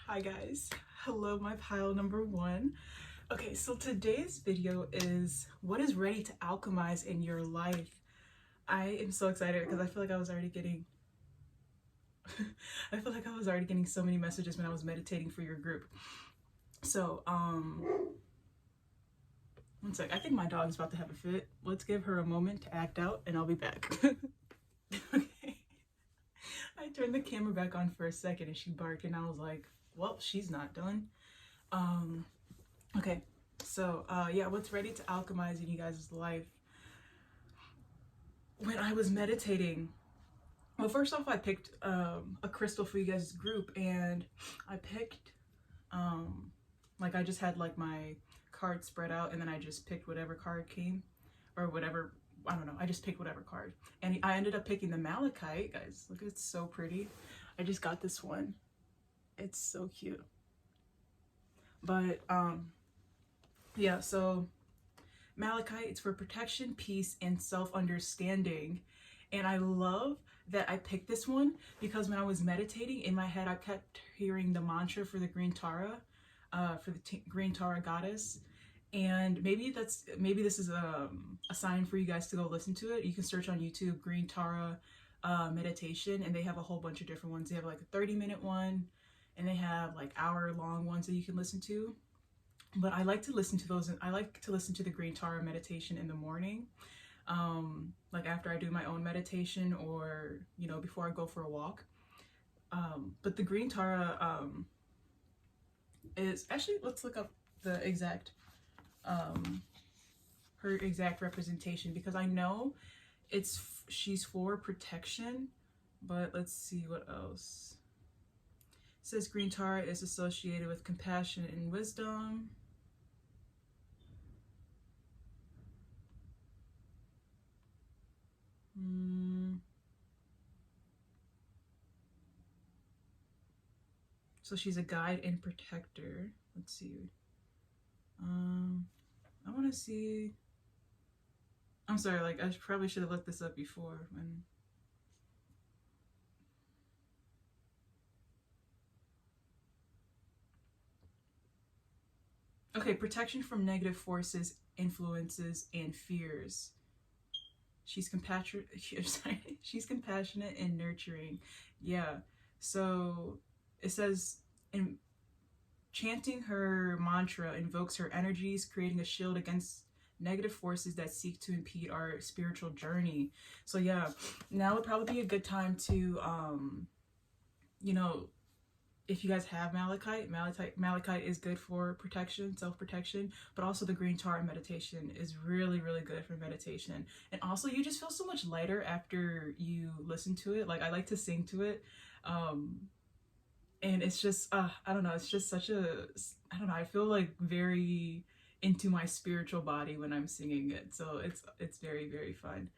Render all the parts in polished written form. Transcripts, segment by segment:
Hi guys, hello my pile number one. Okay, so today's video is what is ready to alchemize in your life. I am so excited because I feel like I was already getting so many messages when I was meditating for your group. So one sec, I think my dog's about to have a fit. Let's give her a moment to act out and I'll be back. Okay, I turned the camera back on for a second and she barked and I was like, well, she's not done. Okay, so yeah, what's ready to alchemize in you guys' life? When I was meditating, well, first off, I picked a crystal for you guys' group, and I picked like I just had like my cards spread out, and then I just picked whatever card came, or whatever, I don't know, I just picked whatever card, and I ended up picking the malachite. Guys, look, it's so pretty. I just got this one. It's so cute. But yeah, so malachite, it's for protection, peace, and self-understanding. And I love that I picked this one because when I was meditating in my head, I kept hearing the mantra for the green Tara, for the green Tara goddess. And maybe this is a sign for you guys to go listen to it. You can search on YouTube green Tara meditation, and they have a whole bunch of different ones. They have like a 30-minute one, and they have like hour-long ones that you can listen to. But I like to listen to those, and I like to listen to the green Tara meditation in the morning, like after I do my own meditation, or you know, before I go for a walk. But the green Tara is actually, let's look up the exact her exact representation, because I know she's for protection, but let's see what else. It says green Tara is associated with compassion and wisdom. So she's a guide and protector. Let's see. I want to see. I'm sorry, like I probably should have looked this up before. Okay, protection from negative forces, influences, and fears. She's compassionate. She's compassionate and nurturing. Yeah. So it says, in chanting her mantra invokes her energies, creating a shield against negative forces that seek to impede our spiritual journey. So yeah, now would probably be a good time to you know, if you guys have malachite is good for protection, self-protection, but also the green Tara meditation is really, really good for meditation. And also you just feel so much lighter after you listen to it. Like I like to sing to it. And it's just, I don't know, it's just such a, I don't know, I feel like very into my spiritual body when I'm singing it. So it's very, very fun.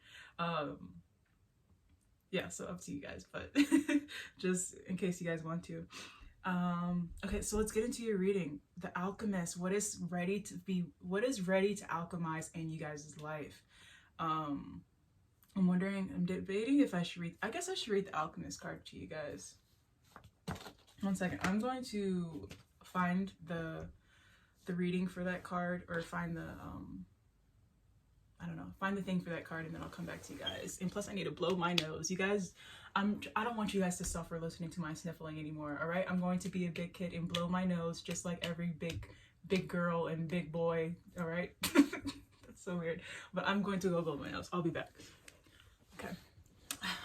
Yeah, so up to you guys, but just in case you guys want to. Okay, so let's get into your reading. The Alchemist, what is ready to alchemize in you guys' life? I'm debating if I should read, I guess I should read the Alchemist card to you guys. One second, I'm going to find the reading for that card, or find the, I don't know, find the thing for that card, and then I'll come back to you guys. And plus I need to blow my nose. You guys, I don't want you guys to suffer listening to my sniffling anymore, all right? I'm going to be a big kid and blow my nose just like every big girl and big boy, all right? That's so weird. But I'm going to go blow my nose. I'll be back. Okay.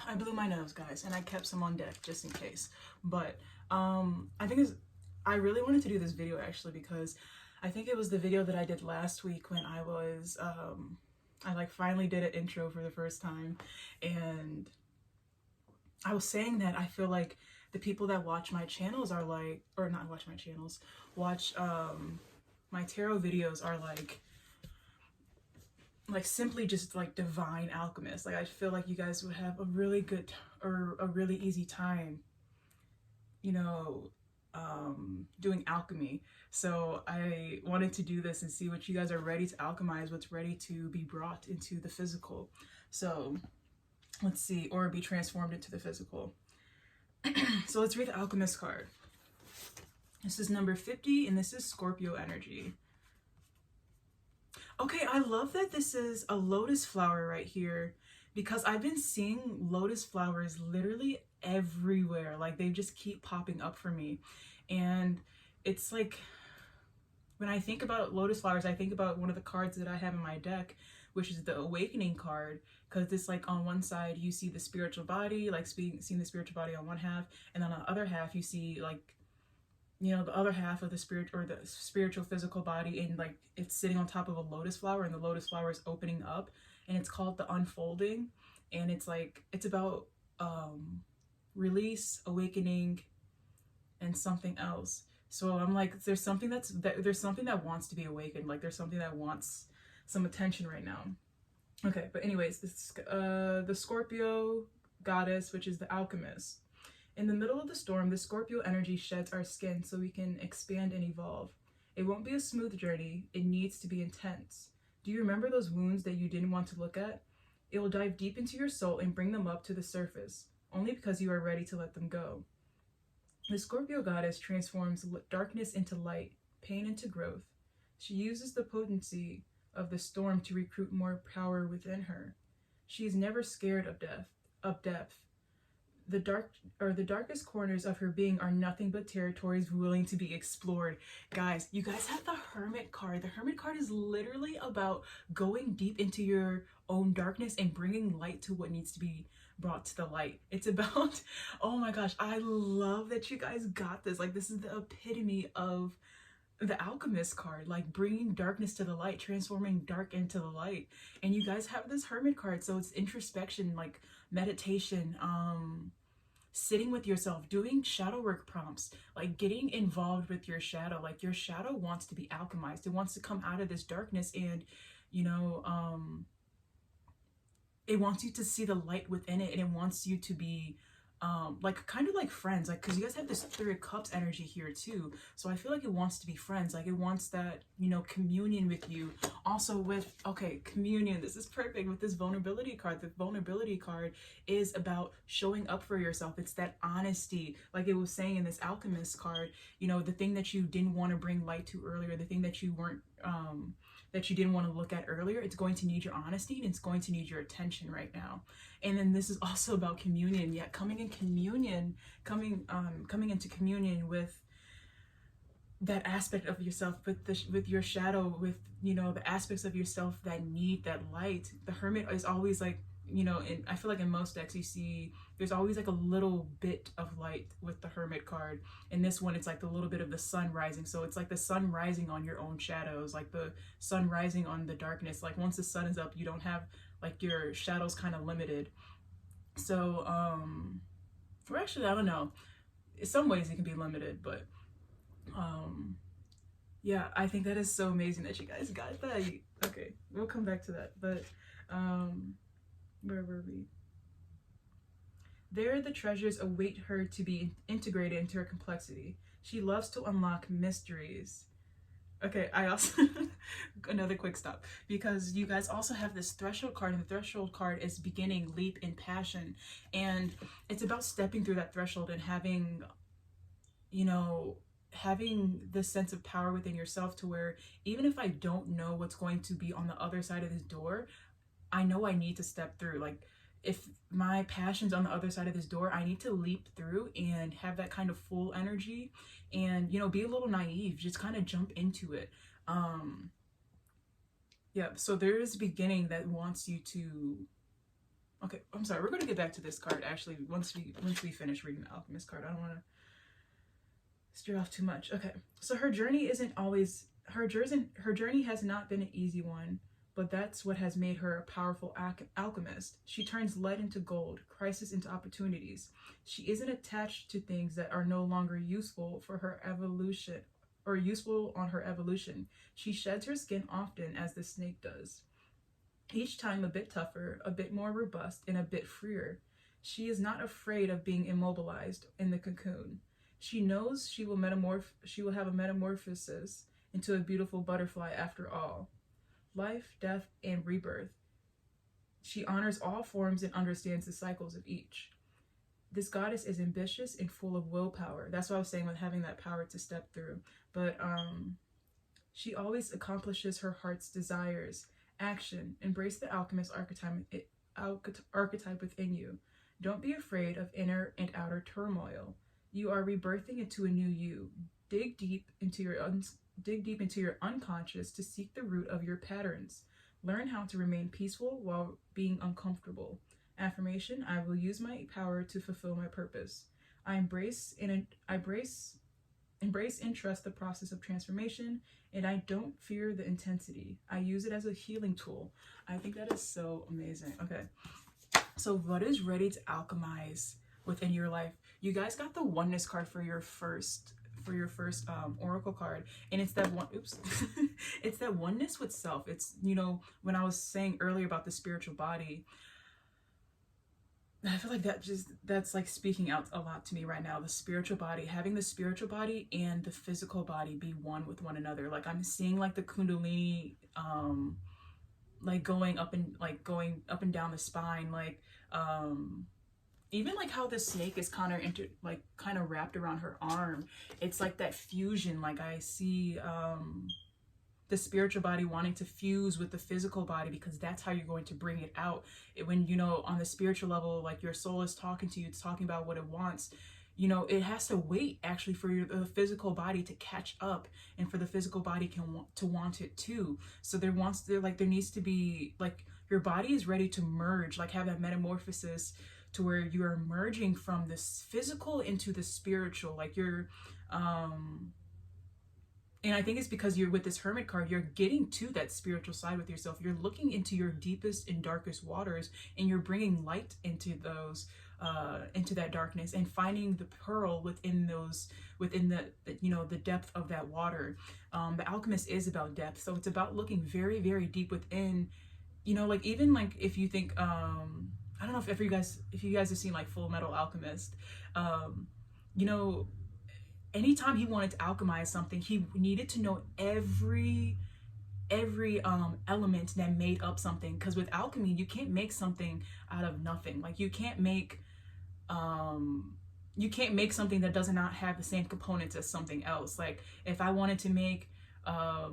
I blew my nose, guys, and I kept some on deck just in case. But I really wanted to do this video actually because I think it was the video that I did last week when I was I like finally did an intro for the first time, and I was saying that I feel like the people that watch my channels are like, or not watch my channels, watch my tarot videos are like simply just like divine alchemists. Like I feel like you guys would have a really good or a really easy time, you know, doing alchemy. So I wanted to do this and see what you guys are ready to alchemize, what's ready to be brought into the physical. So let's see, or be transformed into the physical. So let's read the Alchemist card. This is number 50, and this is Scorpio energy. Okay, I love that this is a lotus flower right here, because I've been seeing lotus flowers literally everywhere. Like, they just keep popping up for me. And it's like, when I think about lotus flowers, I think about one of the cards that I have in my deck, which is the Awakening card, because it's like on one side you see the spiritual body, like seeing the spiritual body on one half, and then on the other half you see, like, you know, the other half of the spirit, or the spiritual physical body, and like it's sitting on top of a lotus flower, and the lotus flower is opening up, and it's called the Unfolding. And it's like, it's about release, awakening, and something else. So I'm like, there's something there's something that wants to be awakened. Like, there's something that wants some attention right now. Okay, but anyways, this is the Scorpio goddess, which is the alchemist. In the middle of the storm, the Scorpio energy sheds our skin so we can expand and evolve. It won't be a smooth journey. It needs to be intense. Do you remember those wounds that you didn't want to look at? It will dive deep into your soul and bring them up to the surface, only because you are ready to let them go. The Scorpio goddess transforms darkness into light, pain into growth. She uses the potency of the storm to recruit more power within her. She is never scared of depth. The darkest corners of her being are nothing but territories willing to be explored. Guys, you guys have the Hermit card. The Hermit card is literally about going deep into your own darkness and bringing light to what needs to be brought to the light. It's about, oh my gosh, I love that you guys got this. Like, this is the epitome of the alchemist card, like bringing darkness to the light, transforming dark into the light. And you guys have this Hermit card, so it's introspection, like meditation, sitting with yourself, doing shadow work prompts, like getting involved with your shadow. Like, your shadow wants to be alchemized. It wants to come out of this darkness, and you know, it wants you to see the light within it, and it wants you to be like, kind of like friends, like, because you guys have this Three of Cups energy here too. So I feel like it wants to be friends. Like, it wants that, you know, communion with you. Also with, okay, communion, this is perfect with this vulnerability card. The vulnerability card is about showing up for yourself. It's that honesty, like it was saying in this alchemist card, you know, the thing that you didn't want to bring light to earlier, the thing that you weren't that you didn't want to look at earlier, it's going to need your honesty, and it's going to need your attention right now. And then this is also about communion. Yet coming into communion with that aspect of yourself, with your shadow, with, you know, the aspects of yourself that need that light. The Hermit is always like, you know, and I feel like in most decks you see there's always like a little bit of light with the Hermit card. In this one, it's like the little bit of the sun rising. So it's like the sun rising on your own shadows, like the sun rising on the darkness. Like, once the sun is up, you don't have, like, your shadows kind of limited. So or actually, I don't know, in some ways it can be limited, but yeah, I think that is so amazing that you guys got that. Okay, we'll come back to that, but where were we? There, the treasures await her to be integrated into her complexity. She loves to unlock mysteries. Okay, I also, another quick stop, because you guys also have this Threshold card, and the Threshold card is beginning, leap, and passion. And it's about stepping through that threshold and having, you know, having this sense of power within yourself, to where even if I don't know what's going to be on the other side of this door, I know I need to step through. Like, if my passion's on the other side of this door, I need to leap through and have that kind of full energy, and, you know, be a little naive, just kind of jump into it. Yeah, so there is a beginning that wants you to, okay, I'm sorry, we're going to get back to this card actually once we finish reading the Alchemist card. I don't want to steer off too much. Okay, so her journey has not been an easy one, but that's what has made her a powerful alchemist. She turns lead into gold, crisis into opportunities. She isn't attached to things that are no longer useful for her evolution, or useful on her evolution. She sheds her skin often, as the snake does. Each time a bit tougher, a bit more robust, and a bit freer. She is not afraid of being immobilized in the cocoon. She knows she will have a metamorphosis into a beautiful butterfly after all. Life, death, and rebirth. She honors all forms and understands the cycles of each. This goddess is ambitious and full of willpower. That's what I was saying with having that power to step through. But she always accomplishes her heart's desires. Action. Embrace the alchemist archetype within you. Don't be afraid of inner and outer turmoil. You are rebirthing into a new you. Dig deep into your unconscious to seek the root of your patterns. Learn how to remain peaceful while being uncomfortable. Affirmation: I will use my power to fulfill my purpose. I embrace and trust the process of transformation, and I don't fear the intensity. I use it as a healing tool. I think that is so amazing. Okay, so what is ready to alchemize within your life? You guys got the oneness card for your first oracle card, and it's that one it's that oneness with self. It's, you know, when I was saying earlier about the spiritual body, I feel like that's like speaking out a lot to me right now. The spiritual body, having the spiritual body and the physical body be one with one another. Like I'm seeing like the kundalini like going up and down the spine, like even like how the snake is kind of wrapped around her arm. It's like that fusion. Like I see the spiritual body wanting to fuse with the physical body, because that's how you're going to bring it out. When, you know, on the spiritual level, like your soul is talking to you, it's talking about what it wants. You know, it has to wait actually for the physical body to catch up, and for the physical body to want it too. So there needs to be like, your body is ready to merge, like have that metamorphosis to where you are merging from this physical into the spiritual. Like you're and I think it's because you're with this Hermit card, you're getting to that spiritual side with yourself. You're looking into your deepest and darkest waters, and you're bringing light into those, into that darkness, and finding the pearl within the you know, the depth of that water. The Alchemist is about depth, so it's about looking very, very deep within. You know, like even like if you think, I don't know if you guys have seen like Full Metal Alchemist, you know, anytime he wanted to alchemize something, he needed to know every element that made up something. Because with alchemy, you can't make something out of nothing. Like you can't make something that does not have the same components as something else. Like if I wanted to make I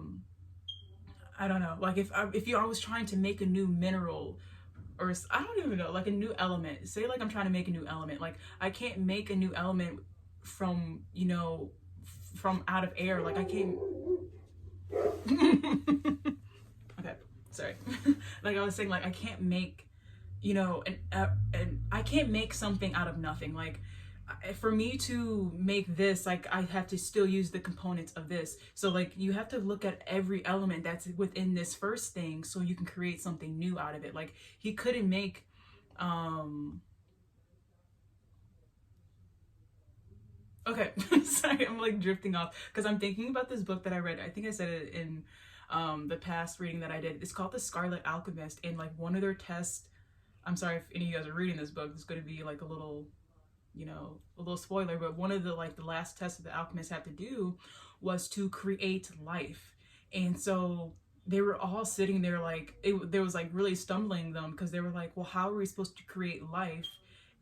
don't know, like if I was trying to make a new mineral, or I don't even know, like a new element. Say like I'm trying to make a new element. Like I can't make a new element from, you know, from out of air. Like I can't okay, sorry. Like I was saying, like I can't make, you know, and I can't make something out of nothing. Like for me to make this, like I have to still use the components of this. So like you have to look at every element that's within this first thing so you can create something new out of it. Like he couldn't make okay, sorry, I'm like drifting off because I'm thinking about this book that I read. I think I said it in the past reading that I did. It's called The Scarlet Alchemist, and like one of their tests, I'm sorry if any of you guys are reading this book, it's going to be like a little, you know, a little spoiler, but one of the like the last tests that the alchemists had to do was to create life. And so they were all sitting there like there was like really stumbling them, because they were like, well, how are we supposed to create life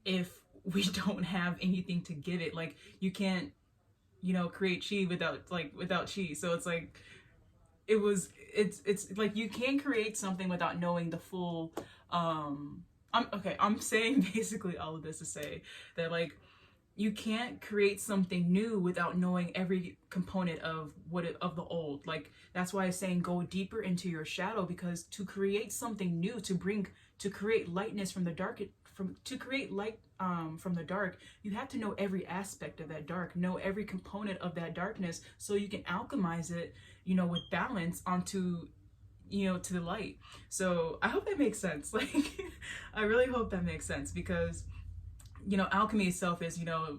if we don't have anything to give it? Like you can't, you know, create chi without chi. So it's like it's like you can create something without knowing the full I'm saying basically all of this to say that like you can't create something new without knowing every component of of the old. Like that's why I'm saying go deeper into your shadow, because to create something new, to create lightness from the dark, to create light from the dark, you have to know every aspect of that dark, know every component of that darkness, so you can alchemize it, you know, with balance onto, you know, to the light. So I hope that makes sense. Like I really hope that makes sense, because, you know, alchemy itself is, you know,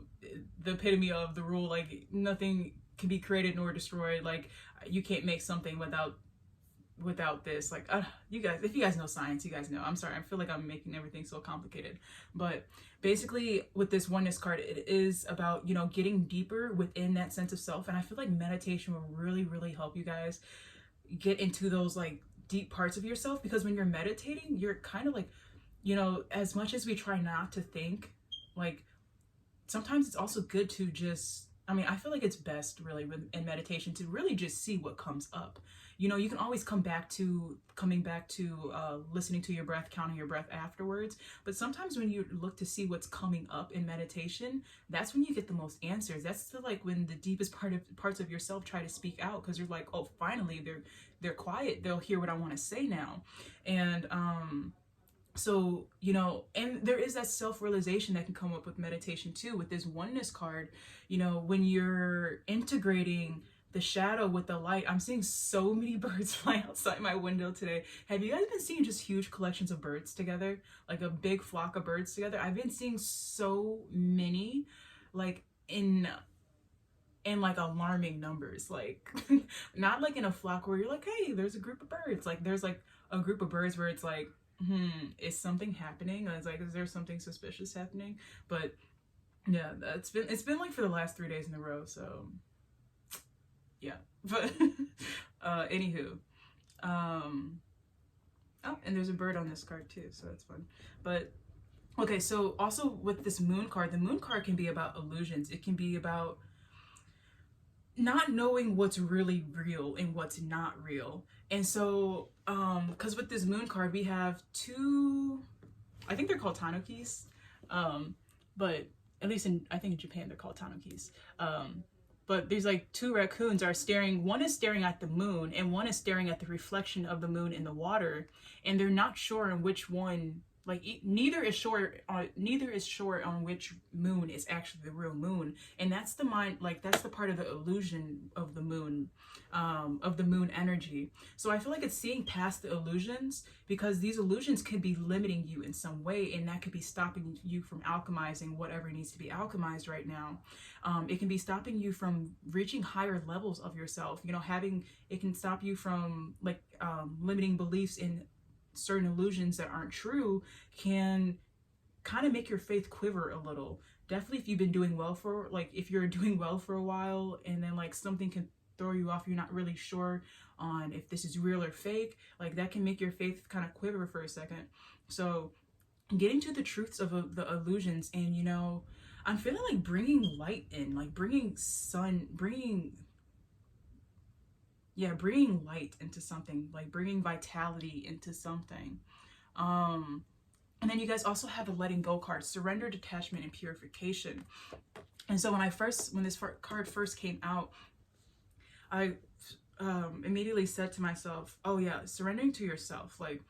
the epitome of the rule. Like nothing can be created nor destroyed. Like you can't make something without this. Like you guys, if you guys know science, you guys know. I'm sorry, I feel like I'm making everything so complicated, but basically with this oneness card, it is about, you know, getting deeper within that sense of self. And I feel like meditation will really, really help you guys get into those like deep parts of yourself, because when you're meditating, you're kind of like, you know, as much as we try not to think, like sometimes it's also good to just, I mean, I feel like it's best really in meditation to really just see what comes up. You know, you can always coming back to listening to your breath, counting your breath afterwards. But sometimes when you look to see what's coming up in meditation, that's when you get the most answers. That's the, like, when the deepest parts of yourself try to speak out, because you're like, oh, finally they're quiet. They'll hear what I want to say now. And so, you know, and there is that self-realization that can come up with meditation too, with this oneness card. You know, when you're integrating the shadow with the light. I'm seeing so many birds fly outside my window today. Have you guys been seeing just huge collections of birds together? Like a big flock of birds together? I've been seeing so many, like in like alarming numbers, like not like in a flock where you're like, hey, there's a group of birds. Like there's like a group of birds where it's like, is something happening? And it's like, is there something suspicious happening? But yeah, it's been like for the last 3 days in a row. So yeah, but anywho, oh, and there's a bird on this card too, so that's fun. But okay, so also with this moon card, the moon card can be about illusions. It can be about not knowing what's really real and what's not real. And so because with this moon card we have two, I think they're called tanokis, but at least I think in Japan they're called tanokis. But there's like two raccoons are staring, one is staring at the moon and one is staring at the reflection of the moon in the water, and they're not sure on which one, like neither is sure on which moon is actually the real moon. And that's the mind, like that's the part of the illusion of the moon energy. So I feel like it's seeing past the illusions, because these illusions could be limiting you in some way, and that could be stopping you from alchemizing whatever needs to be alchemized right now. It can be stopping you from reaching higher levels of yourself. You know, it can stop you from like limiting beliefs in certain illusions that aren't true, can kind of make your faith quiver a little. Definitely if you've been doing well for, like, if you're doing well for a while and then like something can throw you off, you're not really sure on if this is real or fake, like that can make your faith kind of quiver for a second. So getting to the truths of the illusions, and you know, I'm feeling like bringing light in, like bringing light into something, like bringing vitality into something. And then you guys also have the letting go card, surrender, detachment, and purification. And so when this card first came out, I immediately said to myself, oh yeah, surrendering to yourself, like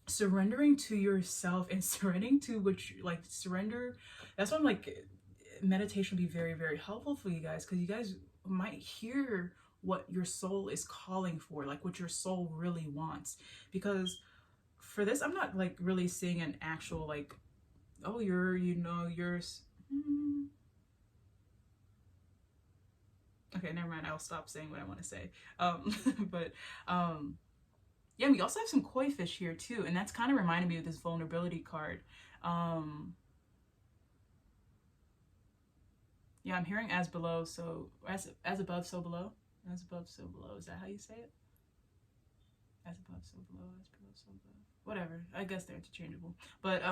surrendering to yourself and surrendering to surrender. That's why I'm like, meditation will be very, very helpful for you guys, because you guys might hear what your soul is calling for, like what your soul really wants. Because for this, I'm not like really seeing an actual like, oh, okay, never mind, I'll stop saying what I want to say. But yeah, we also have some koi fish here too, and that's kind of reminding me of this vulnerability card. Yeah, I'm hearing as below, so as above, so below. As above, so below. Is that how you say it? As above, so below. As below, so below. Whatever. I guess they're interchangeable. But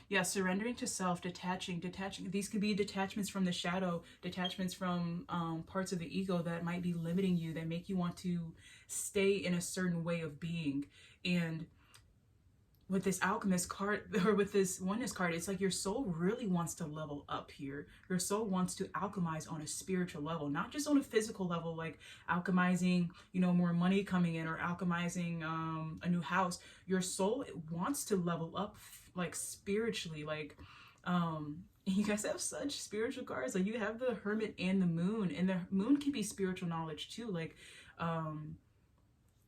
yeah, surrendering to self, detaching. These could be detachments from the shadow, detachments from parts of the ego that might be limiting you, that make you want to stay in a certain way of being. And with this alchemist card, or with this oneness card, it's like your soul really wants to level up here. Your soul wants to alchemize on a spiritual level, not just on a physical level, like alchemizing, you know, more money coming in, or alchemizing a new house. Your soul wants to level up, like spiritually. Like you guys have such spiritual cards. Like you have the Hermit and the Moon, and the Moon can be spiritual knowledge too. Like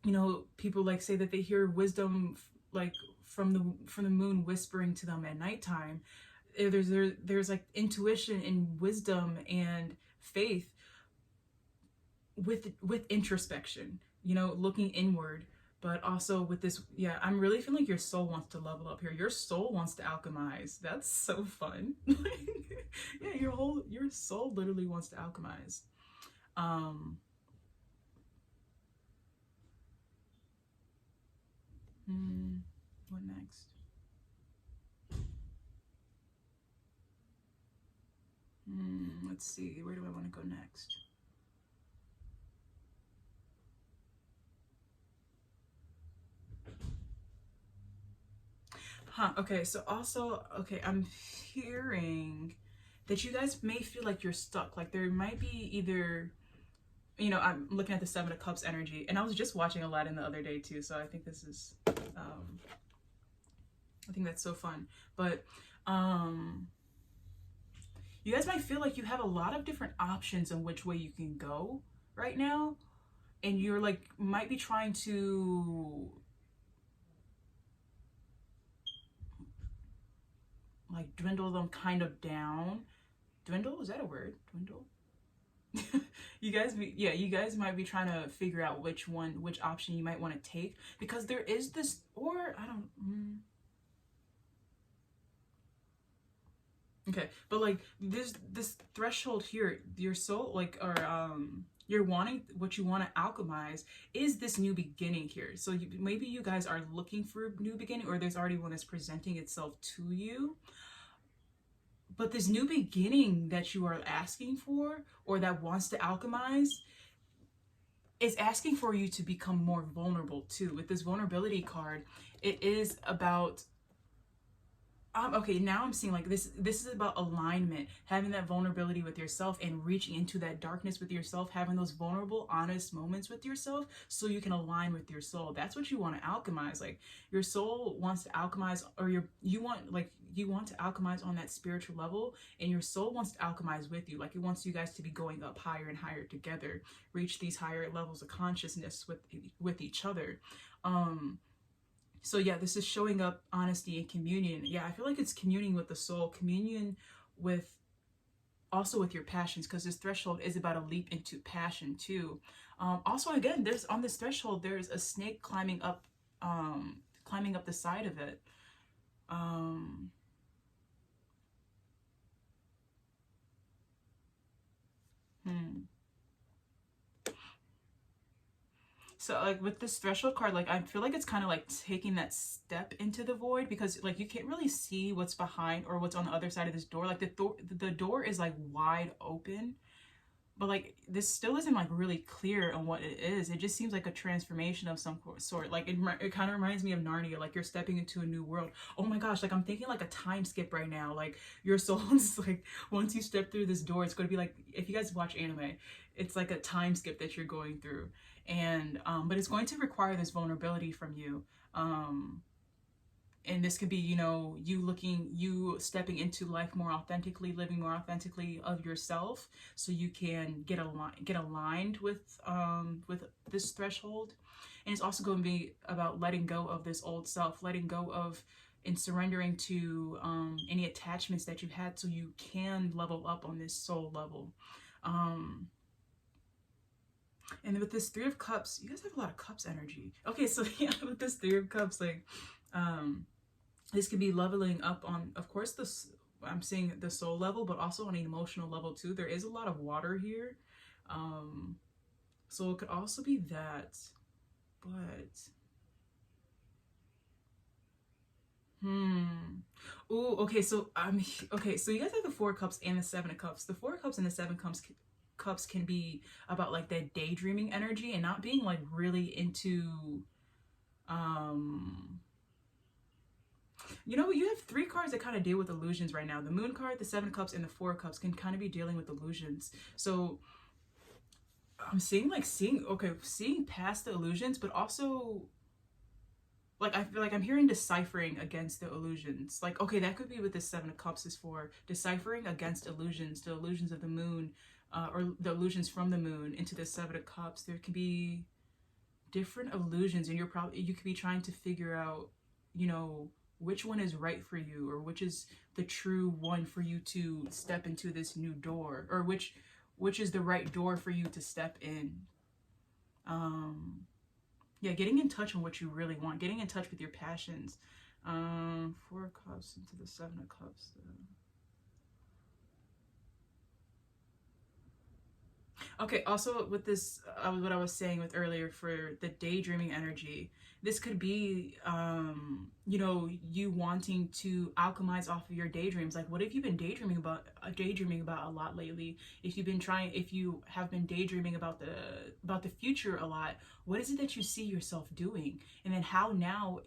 you know, people like say that they hear wisdom, like from the moon whispering to them at nighttime. There's like intuition and wisdom and faith with introspection, you know, looking inward. But also with this, yeah, I'm really feeling like your soul wants to level up here. Your soul wants to alchemize. That's so fun. Yeah, your soul literally wants to alchemize. What next? let's see, where do I want to go next? Okay, so also, okay, I'm hearing that you guys may feel like you're stuck. Like there might be either, you know, I'm looking at the Seven of Cups energy, and I was just watching Aladdin the other day too, so I think this is, I think that's so fun. But you guys might feel like you have a lot of different options on which way you can go right now, and you're like, might be trying to like dwindle them kind of down. Dwindle, is that a word? Dwindle? You guys, yeah, you guys might be trying to figure out which option you might want to take, because there is this, or I don't, okay, but like this threshold here, your soul, like, or you're wanting, what you want to alchemize is this new beginning here. So maybe you guys are looking for a new beginning, or there's already one that's presenting itself to you. But this new beginning that you are asking for, or that wants to alchemize, is asking for you to become more vulnerable too. With this vulnerability card, it is about, okay, now I'm seeing like this is about alignment, having that vulnerability with yourself and reaching into that darkness with yourself, having those vulnerable, honest moments with yourself so you can align with your soul. That's what you want to alchemize. Like your soul wants to alchemize, or you want to alchemize on that spiritual level, and your soul wants to alchemize with you. Like it wants you guys to be going up higher and higher together, reach these higher levels of consciousness with each other. So yeah, this is showing up honesty and communion. Yeah, I feel like it's communing with the soul, communion with, also with your passions, because this threshold is about a leap into passion too. Also, again, there's, on this threshold, there's a snake climbing up the side of it. So like with this threshold card, like I feel like it's kind of like taking that step into the void, because like you can't really see what's behind or what's on the other side of this door. Like the door is like wide open, but like this still isn't like really clear on what it is. It just seems like a transformation of some sort. Like it kind of reminds me of Narnia, like you're stepping into a new world. Oh my gosh, like I'm thinking like a time skip right now. Like your soul is like, once you step through this door, it's going to be like, if you guys watch anime, it's like a time skip that you're going through. And but it's going to require this vulnerability from you. And this could be, you know, you stepping into life more authentically, living more authentically of yourself, so you can get aligned with this threshold. And it's also going to be about letting go of this old self, letting go of and surrendering to any attachments that you had, so you can level up on this soul level. And with this Three of Cups, you guys have a lot of Cups energy. Okay, so yeah, with this Three of Cups, like, this could be leveling up on, of course, this, I'm seeing the soul level, but also on an emotional level too. There is a lot of water here. So it could also be that, but, ooh, okay, so okay, so you guys have the Four of Cups and the Seven of Cups. The Four of Cups and the Seven of Cups can be about like that daydreaming energy and not being like really into, you know, you have three cards that kind of deal with illusions right now. The Moon card, the Seven of Cups, and the Four of Cups can kind of be dealing with illusions. So I'm seeing past the illusions, but also like I feel like I'm hearing deciphering against the illusions. Like, okay, that could be what the Seven of Cups is for, deciphering against illusions, the illusions of the moon, or the illusions from the moon into the Seven of Cups. There could be different illusions, and you could be trying to figure out, you know, which one is right for you, or which is the true one for you to step into this new door, or which is the right door for you to step in. Yeah, getting in touch on what you really want, getting in touch with your passions. Four of Cups into the Seven of Cups. Okay, also with this, what I was saying with earlier for the daydreaming energy, this could be, you know, you wanting to alchemize off of your daydreams. Like, what have you been daydreaming about a lot lately? If you have been daydreaming about the future a lot, what is it that you see yourself doing? And then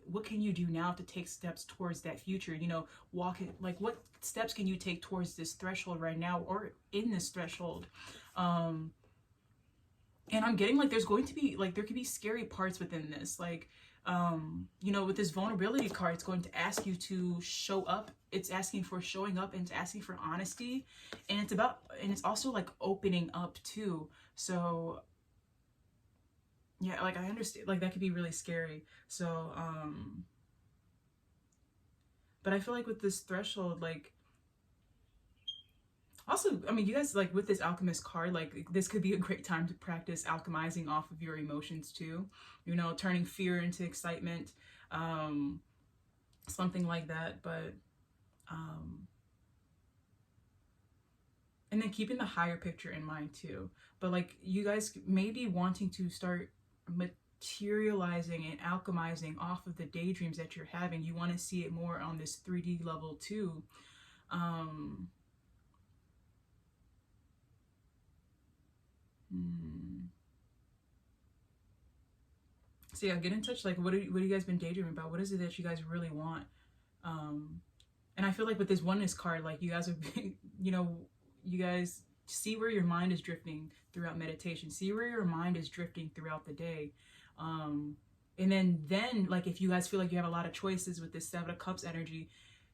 what can you do now to take steps towards that future? You know, like, what steps can you take towards this threshold right now, or in this threshold? Um, and I'm getting like there's going to be like there could be scary parts within this, like you know, with this vulnerability card, it's going to ask you to show up. It's asking for showing up, and it's asking for honesty, and it's also like opening up too. So yeah, like I understand, like that could be really scary. So but I feel like with this threshold, like, also, I mean, you guys, like with this alchemist card, like this could be a great time to practice alchemizing off of your emotions too. You know, turning fear into excitement, um, something like that. But and then keeping the higher picture in mind too. But like you guys may be wanting to start materializing and alchemizing off of the daydreams that you're having. You want to see it more on this 3D level too. Um, hmm. So yeah, get in touch. Like, what have you guys been daydreaming about? What is it that you guys really want? Um, and I feel like with this oneness card, like you guys have, you know, you guys see where your mind is drifting throughout meditation. See where your mind is drifting throughout the day. And then like if you guys feel like you have a lot of choices with this Seven of Cups energy,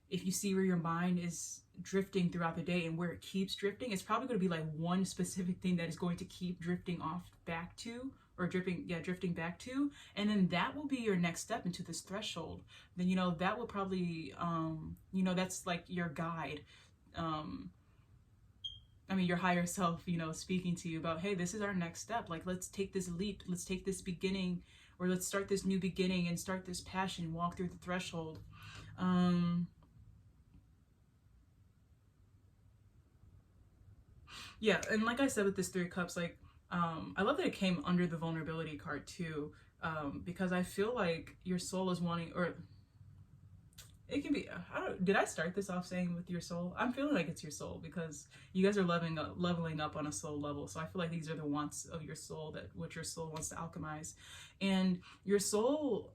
if you see where your mind is drifting throughout the day and where it keeps drifting, it's probably going to be like one specific thing that is going to keep drifting off back to, or drifting back to, and then that will be your next step into this threshold. Then, you know, that will probably, you know, that's like your guide. Um, I mean, your higher self, you know, speaking to you about, hey, this is our next step. Like, let's take this leap. Let's take this beginning, or let's start this new beginning and start this passion, walk through the threshold. Yeah, and like I said with this Three of Cups, like I love that it came under the vulnerability card too, because I feel like your soul is wanting, or it can be. Did I start this off saying with your soul? I'm feeling like it's your soul because you guys are leveling up on a soul level. So I feel like these are the wants of your soul, that what your soul wants to alchemize, and your soul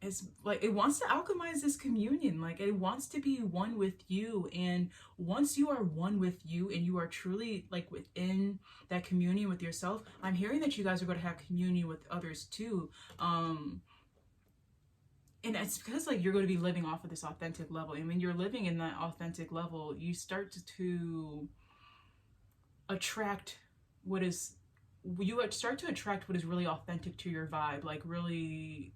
is like, it wants to alchemize this communion. Like, it wants to be one with you, and once you are one with you and you are truly like within that communion with yourself, I'm hearing that you guys are going to have communion with others too. And it's because like you're going to be living off of this authentic level, and when you're living in that authentic level, you start to attract what is really authentic to your vibe, like really,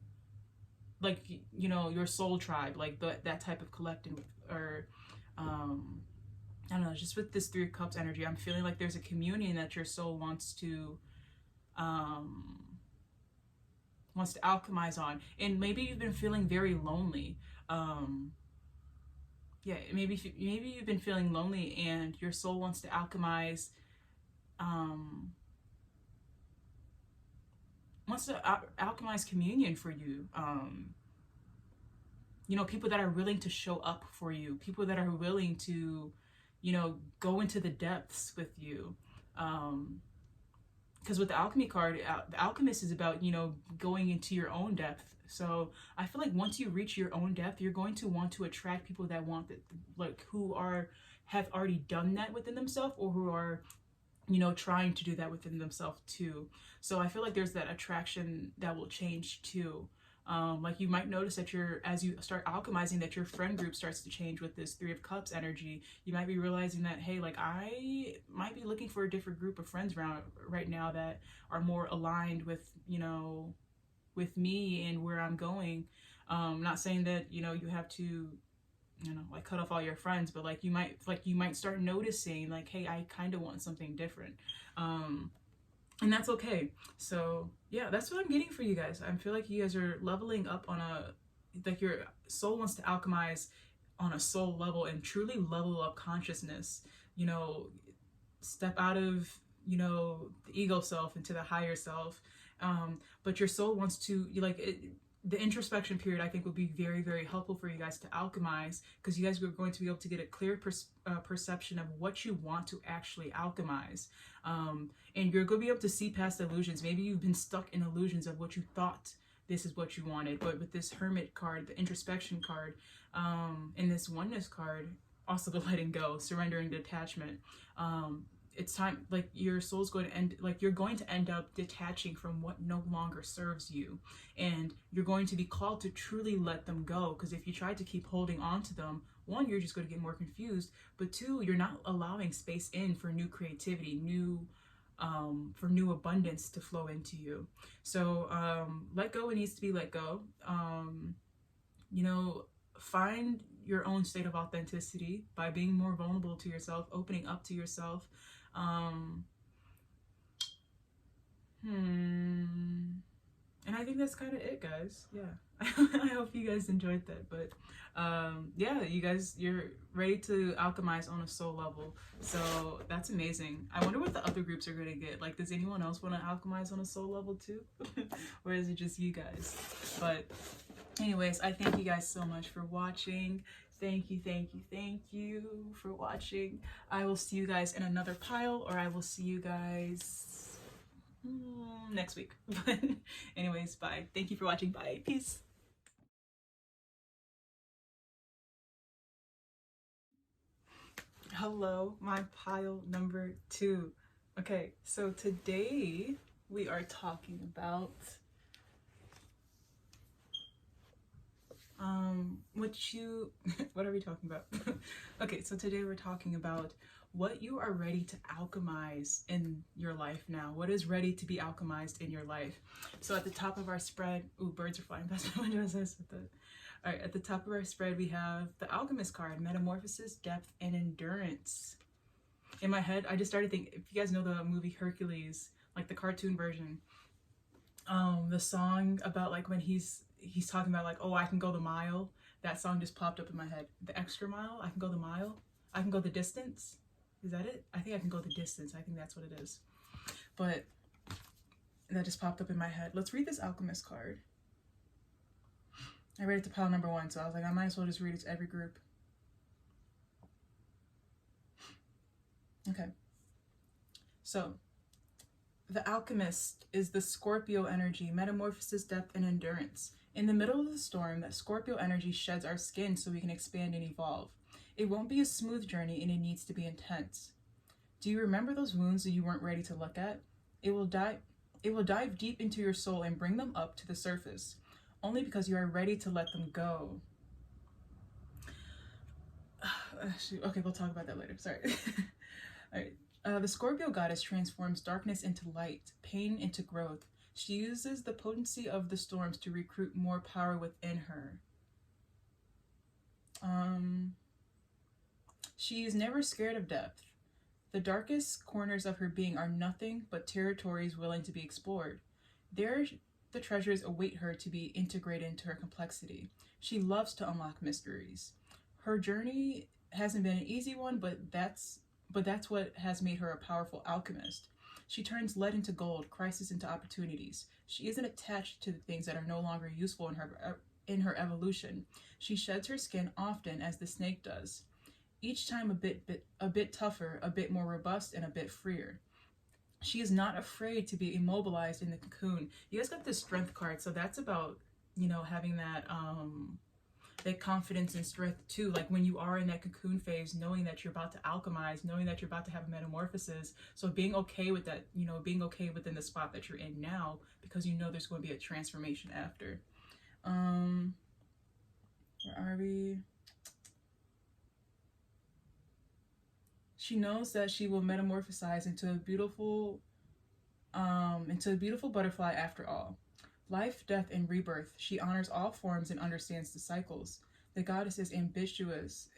like, you know, your soul tribe, like that type of collective, or I don't know, just with this Three of Cups energy, I'm feeling like there's a communion that your soul um wants to alchemize on. And maybe you've been feeling very lonely. Yeah, maybe you've been feeling lonely, and your soul wants to alchemize, um alchemize communion for you. You know, people that are willing to show up for you, people that are willing to, you know, go into the depths with you. Because with the alchemy card, the alchemist is about, you know, going into your own depth. So I feel like once you reach your own depth, you're going to want to attract people that want that, like, who have already done that within themselves, or who are, you know, trying to do that within themselves too. So I feel like there's that attraction that will change too. Like, you might notice that as you start alchemizing, that your friend group starts to change with this Three of Cups energy. You might be realizing that, hey, like, I might be looking for a different group of friends around right now that are more aligned with, you know, with me and where I'm going. Not saying that, you know, you have to, you know, like, cut off all your friends, but like you might start noticing, like, hey, I kind of want something different. And that's okay. So yeah, that's what I'm getting for you guys. I feel like you guys are leveling up like, your soul wants to alchemize on a soul level and truly level up consciousness. You know, step out of you know, the ego self into the higher self. But your soul wants to, the introspection period, I think, would be very, very helpful for you guys to alchemize, because you guys are going to be able to get a clear perception of what you want to actually alchemize. And you're going to be able to see past illusions. Maybe you've been stuck in illusions of what you thought this is what you wanted. But with this Hermit card, the introspection card, and this oneness card, also the letting go, surrendering, detachment, it's time, like your soul's going to end, like you're going to end up detaching from what no longer serves you, and you're going to be called to truly let them go. Because if you try to keep holding on to them, one, you're just going to get more confused, but two, you're not allowing space in for new creativity, for new abundance to flow into you. So let go what needs to be let go. You know, find your own state of authenticity by being more vulnerable to yourself, opening up to yourself. And I think that's kind of it, guys. Yeah. I hope you guys enjoyed that. But yeah, you guys, you're ready to alchemize on a soul level. So that's amazing. I wonder what the other groups are going to get. Like, does anyone else want to alchemize on a soul level too? Or is it just you guys? But anyways, I thank you guys so much for watching. Thank you for watching. I will see you guys in another pile, or I will see you guys next week. But anyways, bye. Thank you for watching. Bye. Peace. Hello, my pile number 2. Okay, so today we are talking about what are we talking about? Okay, so today we're talking about what you are ready to alchemize in your life now. What is ready to be alchemized in your life? So at the top of our spread, ooh, birds are flying past my window as I said that. All right, at the top of our spread, we have the Alchemist card, Metamorphosis, Depth, and Endurance. In my head, I just started thinking, if you guys know the movie Hercules, like the cartoon version, the song about like when he's talking about like, oh, I can go the mile. That song just popped up in my head. The extra mile, I can go the mile. I can go the distance. Is that it? I think I can go the distance. I think that's what it is. But that just popped up in my head. Let's read this Alchemist card. I read it to pile number 1, so I was like, I might as well just read it to every group. Okay. So, the Alchemist is the Scorpio energy, metamorphosis, depth, and endurance. In the middle of the storm, that Scorpio energy sheds our skin so we can expand and evolve. It won't be a smooth journey, and it needs to be intense. Do you remember those wounds that you weren't ready to look at? It will dive deep into your soul and bring them up to the surface, only because you are ready to let them go. Okay, we'll talk about that later. Sorry. All right. The Scorpio goddess transforms darkness into light, pain into growth. She uses the potency of the storms to recruit more power within her. She is never scared of depth. The darkest corners of her being are nothing but territories willing to be explored. There, the treasures await her to be integrated into her complexity. She loves to unlock mysteries. Her journey hasn't been an easy one, but that's what has made her a powerful alchemist. She turns lead into gold, crisis into opportunities. She isn't attached to the things that are no longer useful in her evolution. She sheds her skin often, as the snake does. Each time a bit tougher, a bit more robust, and a bit freer. She is not afraid to be immobilized in the cocoon. You guys got this Strength card, so that's about, you know, having that that confidence and strength too. Like when you are in that cocoon phase, knowing that you're about to alchemize, knowing that you're about to have a metamorphosis. So being okay with that, you know, being okay within the spot that you're in now, because you know there's going to be a transformation after. Where are we? She knows that she will metamorphosize into a beautiful butterfly after all. Life, death, and rebirth. She honors all forms and understands the cycles. The goddess is ambitious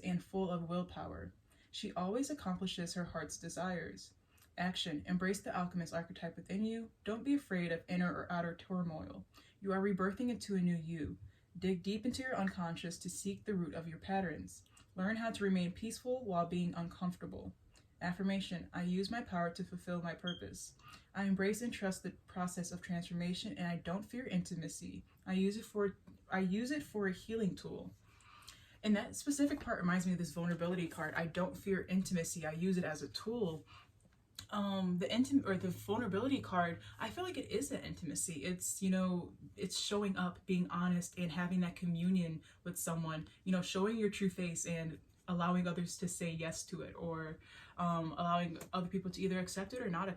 and full of willpower. She always accomplishes her heart's desires. Action. Embrace the alchemist archetype within you. Don't be afraid of inner or outer turmoil. You are rebirthing into a new you. Dig deep into your unconscious to seek the root of your patterns. Learn how to remain peaceful while being uncomfortable. Affirmation: I use my power to fulfill my purpose. I embrace and trust the process of transformation, and I don't fear intimacy. I use it for a healing tool. And that specific part reminds me of this vulnerability card. I don't fear intimacy. I use it as a tool. The vulnerability card, I feel like it is an intimacy. It's, you know, it's showing up, being honest, and having that communion with someone, you know, showing your true face and allowing others to say yes to it, or allowing other people to either accept it or not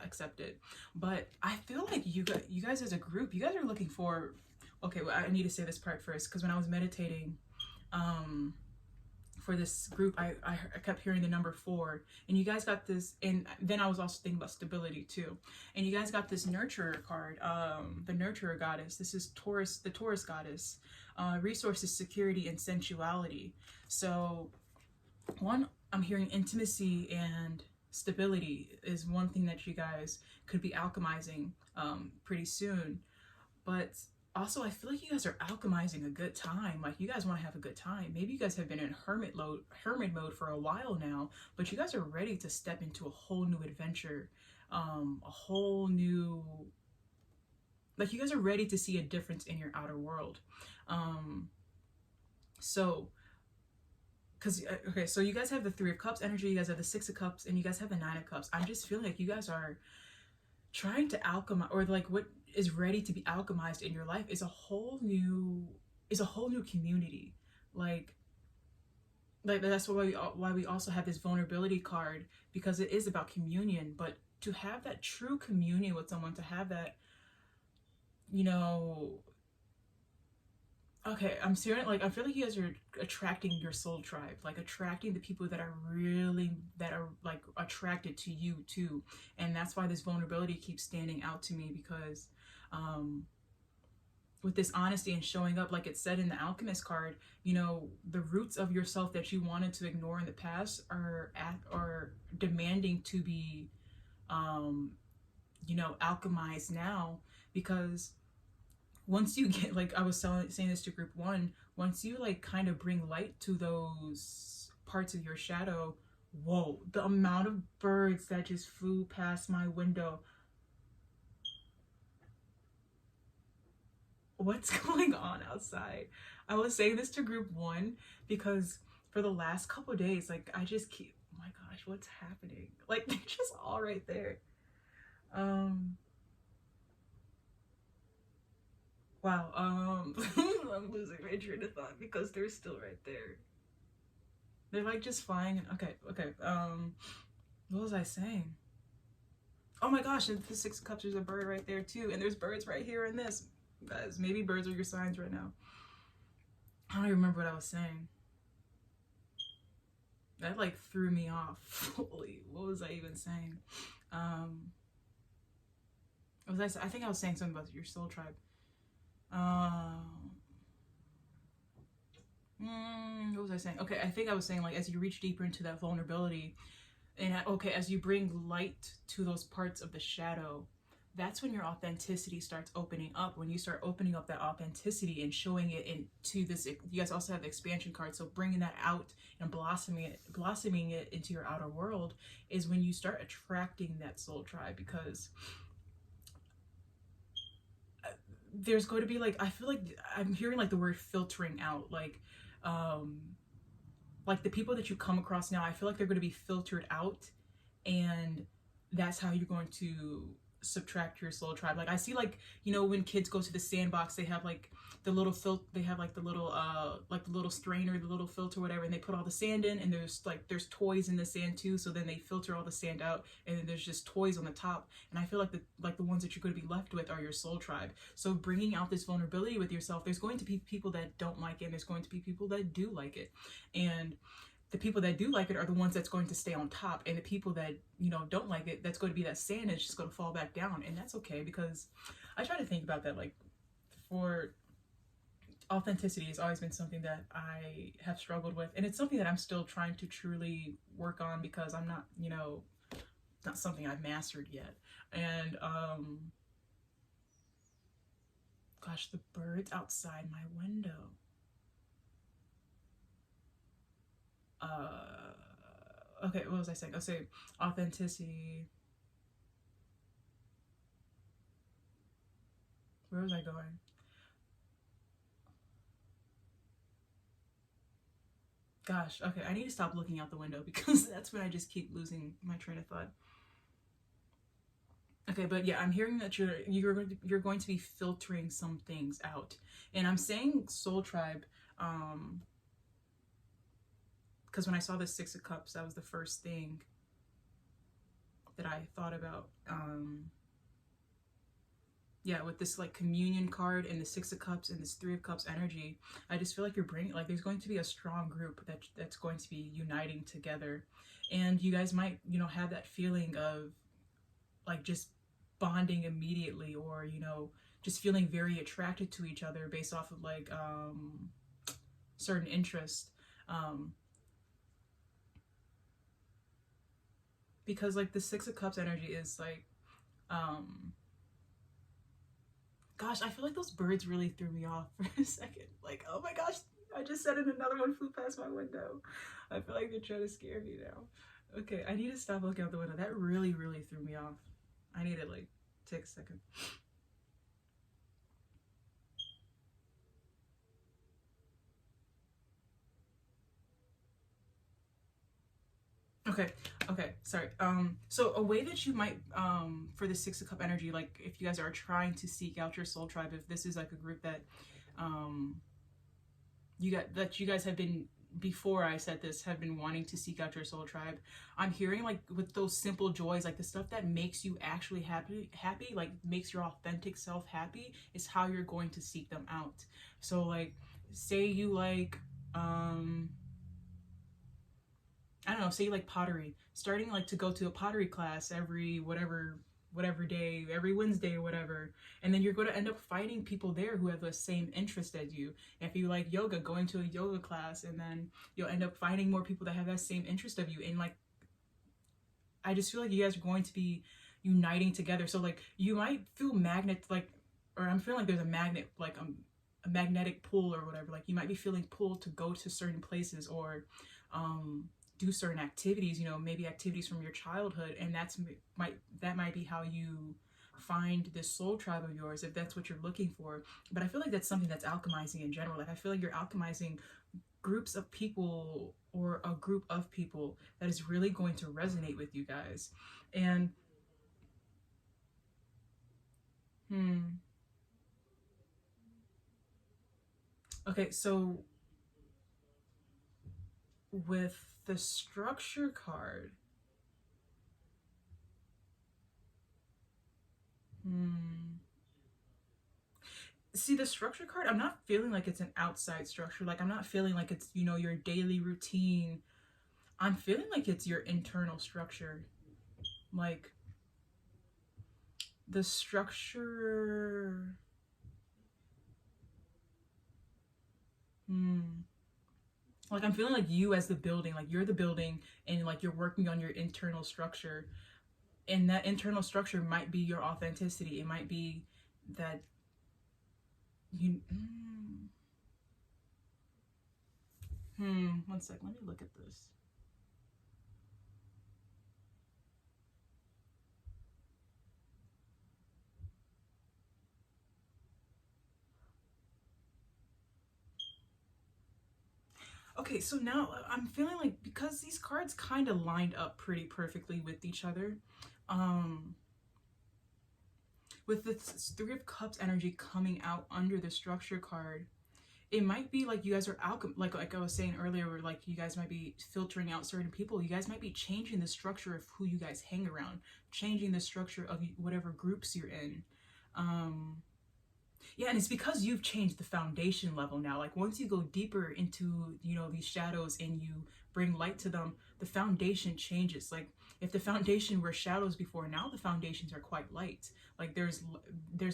accept it. But I feel like you guys as a group, you guys are looking for, okay, well, I need to say this part first, because when I was meditating for this group, I kept hearing the number 4, and you guys got this, and then I was also thinking about stability too, and you guys got this nurturer card, the nurturer goddess. This is Taurus, the Taurus goddess. Resources, security, and sensuality. So one, I'm hearing intimacy and stability is one thing that you guys could be alchemizing pretty soon. But also, I feel like you guys are alchemizing a good time. Like, you guys want to have a good time. Maybe you guys have been in hermit mode for a while now, but you guys are ready to step into a whole new adventure, a whole new, like, you guys are ready to see a difference in your outer world. So, because, okay, so you guys have the 3 of Cups energy, you guys have the 6 of Cups, and you guys have the 9 of Cups. I'm just feeling like you guys are trying to alchemize, or like what is ready to be alchemized in your life is a whole new community. Like that's why we also have this vulnerability card, because it is about communion. But to have that true communion with someone, to have that, you know, okay, I'm serious. Like, I feel like you guys are attracting your soul tribe, like attracting the people that are like attracted to you too. And that's why this vulnerability keeps standing out to me, because with this honesty and showing up, like it said in the alchemist card, you know, the roots of yourself that you wanted to ignore in the past are demanding to be, you know, alchemized now. Because once you get, like I was saying this to group 1, once you like kind of bring light to those parts of your shadow, whoa, the amount of birds that just flew past my window. What's going on outside? I was saying this to group 1 because for the last couple days, like I just keep, oh my gosh, what's happening? Like, they're just all right there. Wow, I'm losing my train of thought because they're still right there. They're like just flying. Okay, what was I saying? Oh my gosh, and the 6 of Cups, there's a bird right there too, and there's birds right here in this. Guys, maybe birds are your signs right now. I don't even remember what I was saying. That like threw me off. Holy, what was I even saying? I think I was saying something about your soul tribe. What was I saying? Okay, I think I was saying, like, as you reach deeper into that vulnerability, and okay, as you bring light to those parts of the shadow, that's when your authenticity starts opening up. When you start opening up that authenticity and showing it into this, you guys also have the expansion card, so bringing that out and blossoming it into your outer world is when you start attracting that soul tribe. Because there's going to be, like, I feel like I'm hearing like the word filtering out, like the people that you come across now, I feel like they're going to be filtered out, and that's how you're going to subtract your soul tribe. Like, I see, like, you know, when kids go to the sandbox, they have like the little they have like the little strainer, the little filter, whatever, and they put all the sand in, and there's toys in the sand too, so then they filter all the sand out, and then there's just toys on the top. And I feel like the ones that you're going to be left with are your soul tribe. So bringing out this vulnerability with yourself, there's going to be people that don't like it, and there's going to be people that do like it, and the people that do like it are the ones that's going to stay on top, and the people that, you know, don't like it, that's going to be that sand, and it's just going to fall back down. And that's okay, because I try to think about that, like, for authenticity has always been something that I have struggled with, and it's something that I'm still trying to truly work on, because I'm not, you know, not something I've mastered yet. And gosh, the birds outside my window. okay, what was I saying? I'll say authenticity. Where was I going? Gosh, okay, I need to stop looking out the window because that's when I just keep losing my train of thought. Okay, but yeah, I'm hearing that you're going to be filtering some things out, and I'm saying Soul Tribe, because when I saw the Six of Cups, that was the first thing that I thought about. Yeah, with this like communion card and the Six of Cups and this Three of Cups energy, I just feel like you're bringing, like, there's going to be a strong group that's going to be uniting together, and you guys might, you know, have that feeling of like just bonding immediately, or, you know, just feeling very attracted to each other based off of like certain interest. Um, because like the Six of Cups energy is like, um, gosh, I feel like those birds really threw me off for a second. Like, oh my gosh, I just said it, another one flew past my window. I feel like they're trying to scare me now. Okay, I need to stop looking out the window. That really, really threw me off. I need to like take a second. Okay, okay, sorry. So a way that you might, for the Six of Cup energy, like if you guys are trying to seek out your soul tribe, if this is like a group that, um, you guys have been, before I said this, have been wanting to seek out your soul tribe, I'm hearing like with those simple joys, like the stuff that makes you actually happy, like makes your authentic self happy, is how you're going to seek them out. So like, say you like, I don't know, say like pottery, starting like to go to a pottery class every whatever day, every Wednesday or whatever, and then you're going to end up finding people there who have the same interest as you. If you like yoga, going to a yoga class, and then you'll end up finding more people that have that same interest of you. And like, I just feel like you guys are going to be uniting together. So like, you might feel magnet, like, or I'm feeling like there's a magnet, like a magnetic pull or whatever. Like you might be feeling pulled to go to certain places, or um do certain activities, you know, maybe activities from your childhood, and that might be how you find this soul tribe of yours, if that's what you're looking for. But I feel like that's something that's alchemizing in general. Like I feel like you're alchemizing groups of people, or a group of people that is really going to resonate with you guys. And hmm okay, so with the structure card, hmm see, the structure card, I'm not feeling like it's an outside structure. Like I'm not feeling like it's, you know, your daily routine. I'm feeling like it's your internal structure. Like the structure, hmm like I'm feeling like you as the building, like you're the building, and like you're working on your internal structure, and that internal structure might be your authenticity. It might be that you, one sec, let me look at this. Okay, so now I'm feeling like, because these cards kind of lined up pretty perfectly with each other, um, with the Three of Cups energy coming out under the structure card, it might be like you guys are like I was saying earlier, where like you guys might be filtering out certain people. You guys might be changing the structure of who you guys hang around, changing the structure of whatever groups you're in. Um, yeah, and it's because you've changed the foundation level now. Like once you go deeper into, you know, these shadows and you bring light to them, the foundation changes. Like if the foundation were shadows before, now the foundations are quite light. Like there's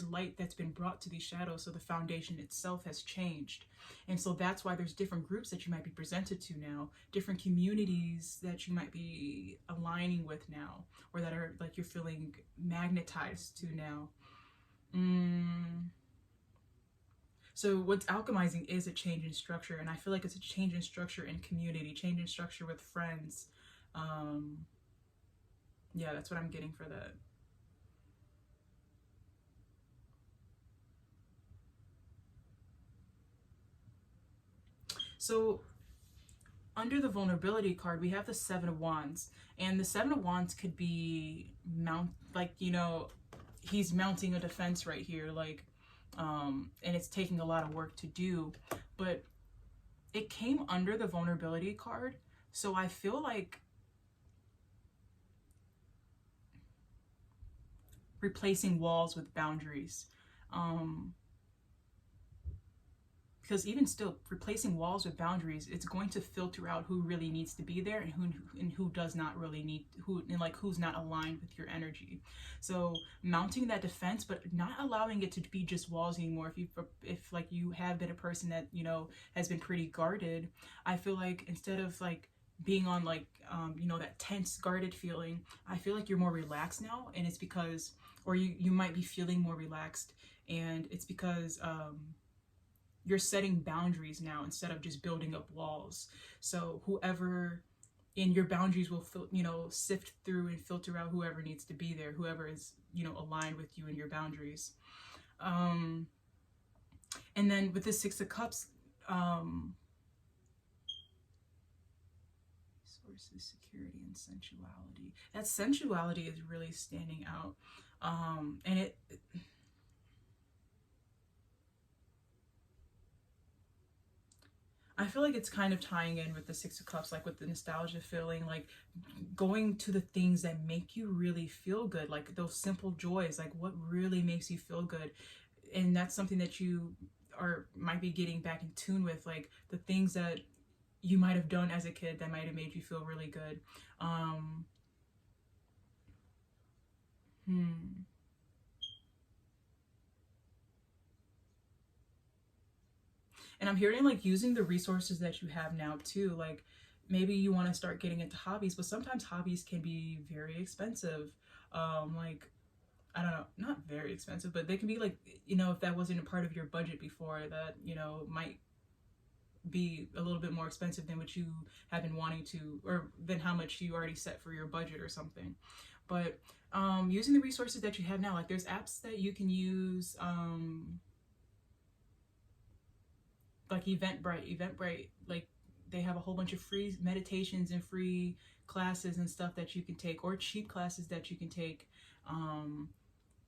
light that's been brought to these shadows, so the foundation itself has changed. And so that's why there's different groups that you might be presented to now, different communities that you might be aligning with now, or that are like you're feeling magnetized to now. Mm. So what's alchemizing is a change in structure, and I feel like it's a change in structure in community, change in structure with friends, Yeah, that's what I'm getting for that. So under the vulnerability card, we have the Seven of Wands, and the Seven of Wands could be like, you know, he's mounting a defense right here, like, and it's taking a lot of work to do, but it came under the vulnerability card, so I feel like replacing walls with boundaries. Because even still, replacing walls with boundaries, it's going to filter out who really needs to be there, and who does not really need, who, and like who's not aligned with your energy. So mounting that defense, but not allowing it to be just walls anymore. If like you have been a person that, you know, has been pretty guarded, I feel like instead of like being on like you know, that tense guarded feeling, I feel like you're more relaxed now, and it's because, or you might be feeling more relaxed, and it's because you're setting boundaries now instead of just building up walls. So whoever in your boundaries will, you know, sift through and filter out whoever needs to be there, whoever is, you know, aligned with you and your boundaries. And then with the Six of Cups, resources, security, and sensuality. That sensuality is really standing out. And it I feel like it's kind of tying in with the Six of Cups, like with the nostalgia feeling, like going to the things that make you really feel good, like those simple joys, like what really makes you feel good. And that's something that you might be getting back in tune with, like the things that you might have done as a kid that might have made you feel really good. Hmm. And I'm hearing like using the resources that you have now too, like maybe you want to start getting into hobbies, but sometimes hobbies can be very expensive. Like, I don't know, not very expensive, but they can be like, you know, if that wasn't a part of your budget before, that, you know, might be a little bit more expensive than what you have been wanting to, or than how much you already set for your budget or something. But using the resources that you have now, like there's apps that you can use, like Eventbrite, like they have a whole bunch of free meditations and free classes and stuff that you can take, or cheap classes that you can take.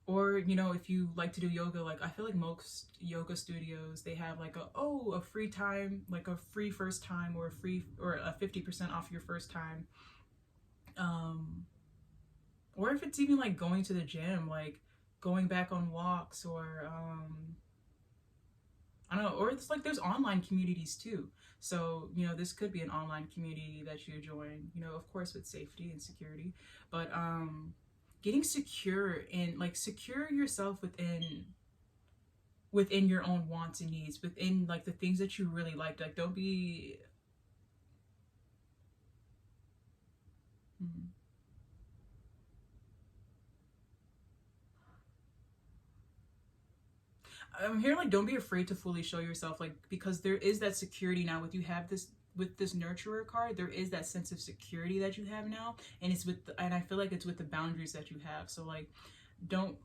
Or, you know, if you like to do yoga, like I feel like most yoga studios, they have like a free time, like a free first time, or a free, or a 50% off your first time. Or if it's even like going to the gym, like going back on walks, or I don't know, or it's like there's online communities too. So, you know, this could be an online community that you join, you know, of course with safety and security, but getting secure, and like secure yourself within your own wants and needs, within like the things that you really like don't be hmm. I'm here like don't be afraid to fully show yourself, like because there is that security now with you have this, with this nurturer card, there is that sense of security that you have now, and it's with and I feel like it's with the boundaries that you have. So like don't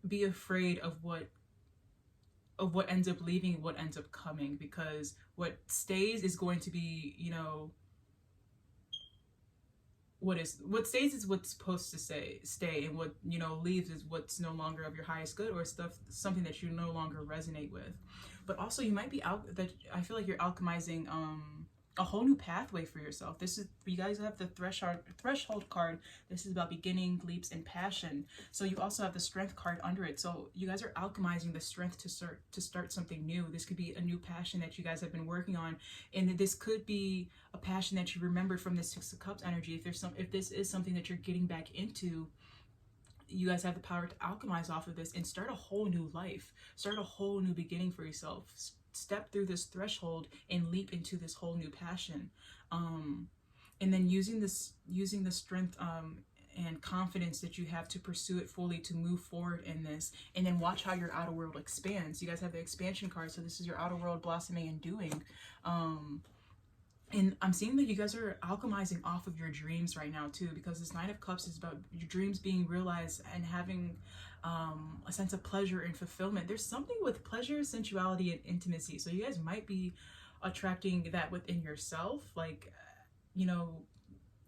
be afraid of what ends up leaving and what ends up coming, because what stays is going to be, you know, what stays is what's supposed to stay, and what, you know, leaves is what's no longer of your highest good, or stuff, something that you no longer resonate with. But also you might be out that I feel like you're alchemizing a whole new pathway for yourself. This is, you guys have the threshold card. This is about beginning, leaps, and passion. So you also have the strength card under it. So you guys are alchemizing the strength to start something new. This could be a new passion that you guys have been working on, and this could be a passion that you remembered from the Six of Cups energy. If this is something that you're getting back into, you guys have the power to alchemize off of this and start a whole new life, start a whole new beginning for yourself. Step through this threshold and leap into this whole new passion. And then using the strength and confidence that you have to pursue it fully, to move forward in this, and then watch how your outer world expands. You guys have the expansion card, so this is your outer world blossoming and doing. And I'm seeing that you guys are alchemizing off of your dreams right now too, because this Nine of Cups is about your dreams being realized and having a sense of pleasure and fulfillment. There's something with pleasure, sensuality, and intimacy. So you guys might be attracting that within yourself, like, you know,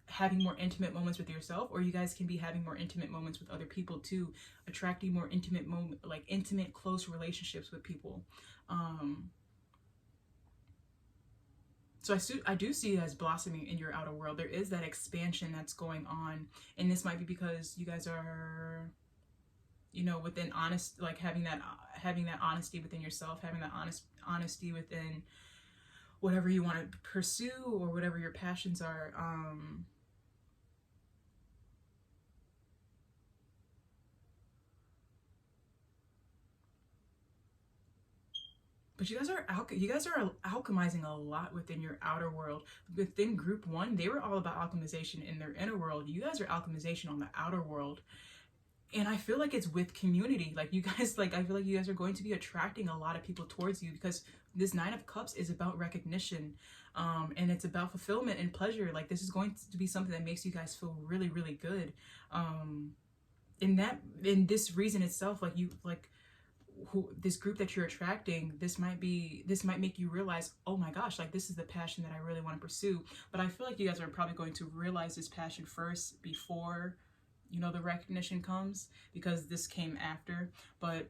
having more intimate moments with yourself, or you guys can be having more intimate moments with other people too, attracting more intimate moment, like intimate, close relationships with people. So I do see it as blossoming in your outer world. There is that expansion that's going on, and this might be because you guys are, you know, within honest, like having that honesty within yourself, having that honesty within whatever you want to pursue or whatever your passions are. But you guys are alchemizing a lot within your outer world. Within group one, they were all about alchemization in their inner world. You guys are alchemization on the outer world. And I feel like it's with community. Like you guys, like I feel like you guys are going to be attracting a lot of people towards you, because this Nine of Cups is about recognition, and it's about fulfillment and pleasure. Like this is going to be something that makes you guys feel really, really good. In this reason itself, like you, like who this group that you're attracting, this might make you realize, oh my gosh, like this is the passion that I really want to pursue. But I feel like you guys are probably going to realize this passion first before, you know, the recognition comes, because this came after. But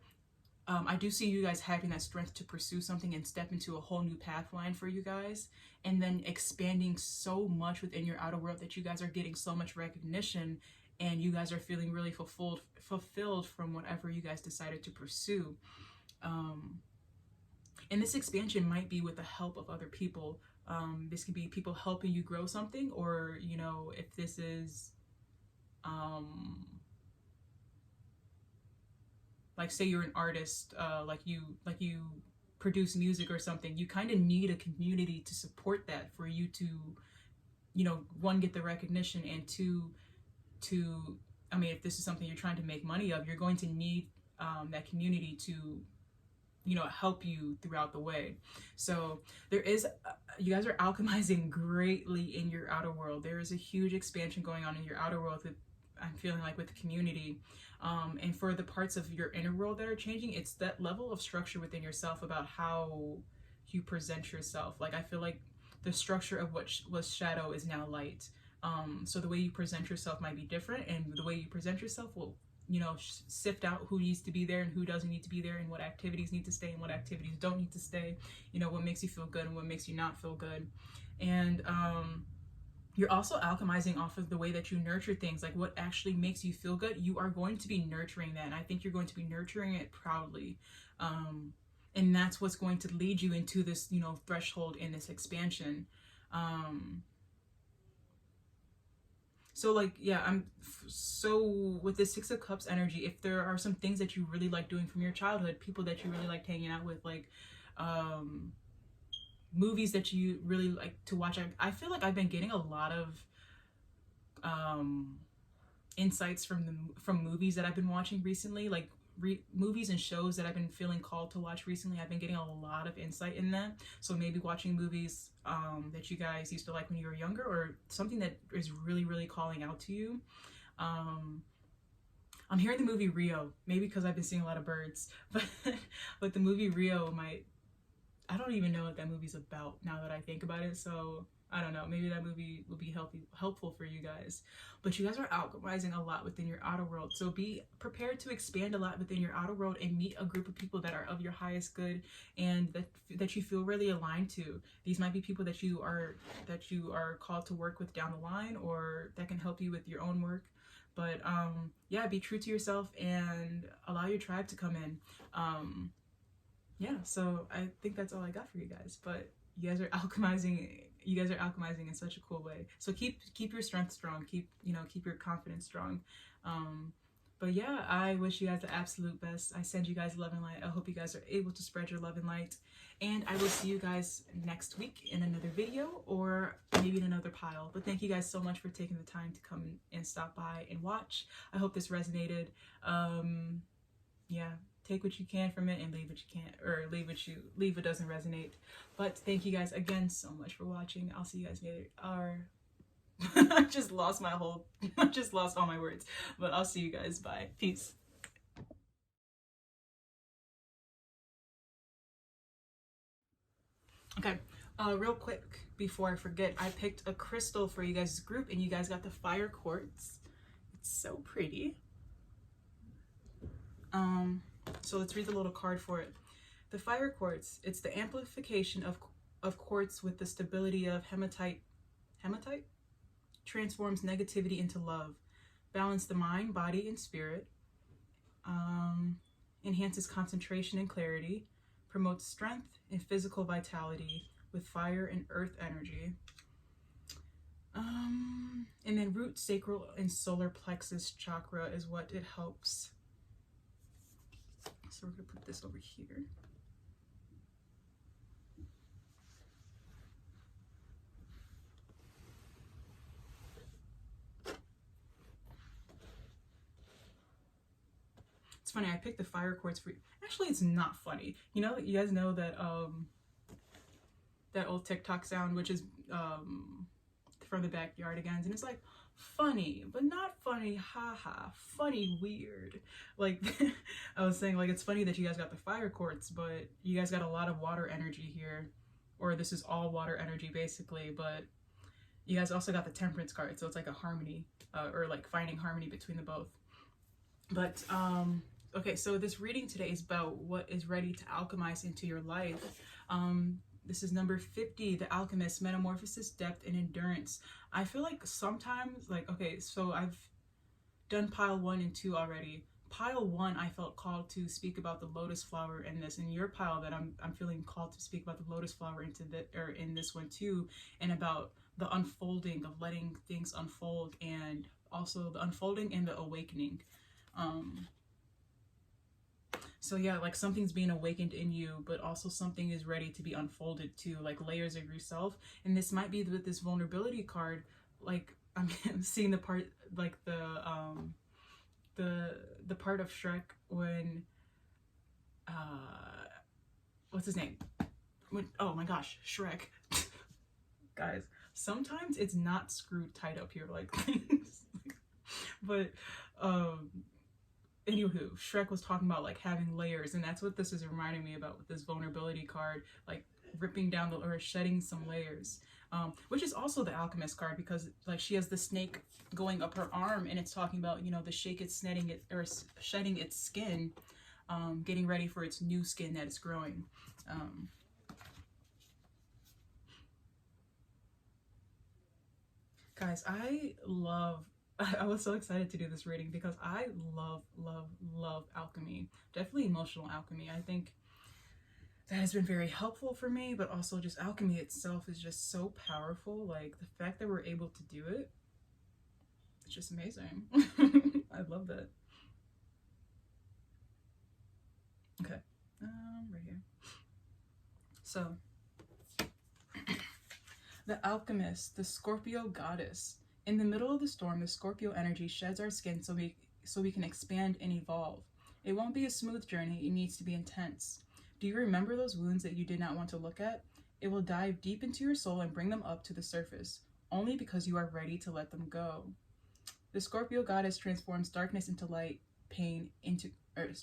I do see you guys having that strength to pursue something and step into a whole new path line for you guys, and then expanding so much within your outer world that you guys are getting so much recognition, and you guys are feeling really fulfilled from whatever you guys decided to pursue. And this expansion might be with the help of other people. This could be people helping you grow something, or, you know, if this is like say you're an artist, like you produce music or something, you kind of need a community to support that for you to, you know, one, get the recognition, and two, to, I mean, if this is something you're trying to make money of, you're going to need that community to, you know, help you throughout the way. So there is, you guys are alchemizing greatly in your outer world. There is a huge expansion going on in your outer world with, I'm feeling like, with the community. And for the parts of your inner world that are changing, it's that level of structure within yourself about how you present yourself. Like I feel like the structure of what was shadow is now light. So the way you present yourself might be different, and the way you present yourself will, you know, sift out who needs to be there and who doesn't need to be there, and what activities need to stay and what activities don't need to stay, you know, what makes you feel good and what makes you not feel good. And you're also alchemizing off of the way that you nurture things, like what actually makes you feel good. You are going to be nurturing that, and I think you're going to be nurturing it proudly. And that's what's going to lead you into this, you know, threshold in this expansion. So like, yeah, so with this Six of Cups energy, if there are some things that you really like doing from your childhood, people that you really liked hanging out with, like movies that you really like to watch, I feel like I've been getting a lot of insights from movies that I've been watching recently, like movies and shows that I've been feeling called to watch recently. I've been getting a lot of insight in that. So maybe watching movies that you guys used to like when you were younger, or something that is really, really calling out to you. I'm hearing the movie Rio, maybe because I've been seeing a lot of birds, but the movie Rio might, I don't even know what that movie's about now that I think about it. So I don't know, maybe that movie will be helpful for you guys. But you guys are alchemizing a lot within your outer world. So be prepared to expand a lot within your outer world and meet a group of people that are of your highest good, and that you feel really aligned to. These might be people that you are called to work with down the line, or that can help you with your own work. But yeah, be true to yourself and allow your tribe to come in. Yeah, so I think that's all I got for you guys. But you guys are alchemizing in such a cool way. So keep your strength strong, keep your confidence strong. But yeah, I wish you guys the absolute best. I send you guys love and light. I hope you guys are able to spread your love and light, and I will see you guys next week in another video, or maybe in another pile. But thank you guys so much for taking the time to come and stop by and watch. I hope this resonated. Yeah, take what you can from it and leave what you can't, or leave what doesn't resonate. But thank you guys again so much for watching. I'll see you guys later. I just lost all my words, but I'll see you guys. Bye. Peace. Okay, real quick before I forget, I picked a crystal for you guys' group, and you guys got the fire quartz. It's so pretty. So let's read the little card for it. The fire quartz, it's the amplification of quartz with the stability of hematite. Hematite transforms negativity into love, balance the mind, body, and spirit, enhances concentration and clarity, promotes strength and physical vitality with fire and earth energy. And then root, sacral, and solar plexus chakra is what it helps. So we're going to put this over here. It's funny, I picked the fire quartz for you. Actually, it's not funny. You know, you guys know that that old TikTok sound, which is from the Backyardigans, and it's like funny, but not funny, haha, funny, weird. Like I was saying, like, it's funny that you guys got the fire quartz, but you guys got a lot of water energy here, or this is all water energy basically, but you guys also got the temperance card, so it's like a harmony, or like finding harmony between the both. But okay, so this reading today is about what is ready to alchemize into your life. This is number 50, The Alchemist, Metamorphosis, Depth, and Endurance. I feel like sometimes, like, okay, so I've done pile 1 and 2 already. Pile 1, I felt called to speak about the lotus flower in this. In your pile, that I'm feeling called to speak about the lotus flower in this one too, and about the unfolding of letting things unfold, and also the unfolding and the awakening. So yeah, like something's being awakened in you, but also something is ready to be unfolded too, like layers of yourself. And this might be with this vulnerability card, like I'm seeing the part, like the part of Shrek when what's his name? Oh my gosh, Shrek. Guys, sometimes it's not screwed tight up here like things. But anywho, Shrek was talking about like having layers, and that's what this is reminding me about with this vulnerability card, like ripping down or shedding some layers, which is also the alchemist card, because like she has the snake going up her arm, and it's talking about, you know, the shake, it's shedding its skin, getting ready for its new skin that is growing. Guys, I was so excited to do this reading because I love alchemy. Definitely emotional alchemy. I think that has been very helpful for me, but also just alchemy itself is just so powerful. Like the fact that we're able to do it, it's just amazing. I love that. Okay, right here. So, the Alchemist, the Scorpio goddess. In the middle of the storm, the Scorpio energy sheds our skin so we can expand and evolve. It won't be a smooth journey, it needs to be intense. Do you remember those wounds that you did not want to look at? It will dive deep into your soul and bring them up to the surface, only because you are ready to let them go. The Scorpio goddess transforms darkness into light, pain into growth.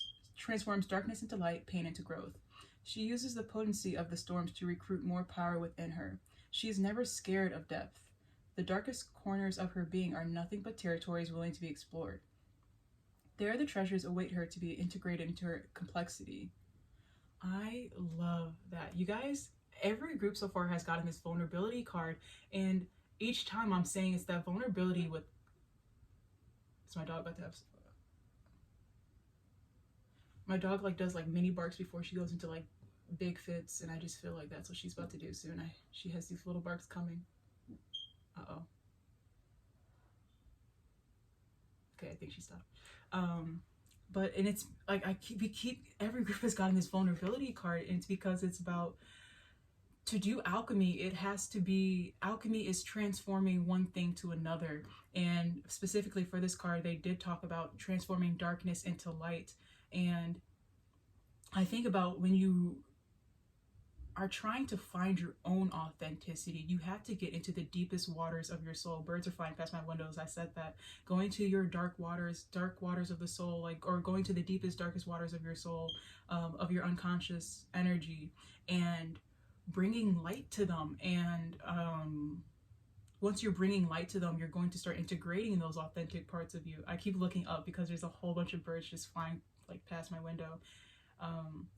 She uses the potency of the storms to recruit more power within her. She is never scared of depth. The darkest corners of her being are nothing but territories willing to be explored. There the treasures await her to be integrated into her complexity. I love that. You guys, every group so far has gotten this vulnerability card, and each time I'm saying it's that vulnerability with... Is my dog about to have... My dog like does like mini barks before she goes into like big fits, and I just feel like that's what she's about to do soon. She has these little barks coming. Uh-oh. Okay, I think she stopped. But, and it's like, every group has gotten this vulnerability card, and it's because it's about, to do alchemy, it has to be, alchemy is transforming one thing to another. And specifically for this card, they did talk about transforming darkness into light. And I think about when you are trying to find your own authenticity, you have to get into the deepest waters of your soul. Birds are flying past my windows. I said that. Going to your dark waters of the soul, like, or going to the deepest, darkest waters of your soul, of your unconscious energy, and bringing light to them. And once you're bringing light to them, you're going to start integrating those authentic parts of you. I keep looking up because there's a whole bunch of birds just flying like past my window.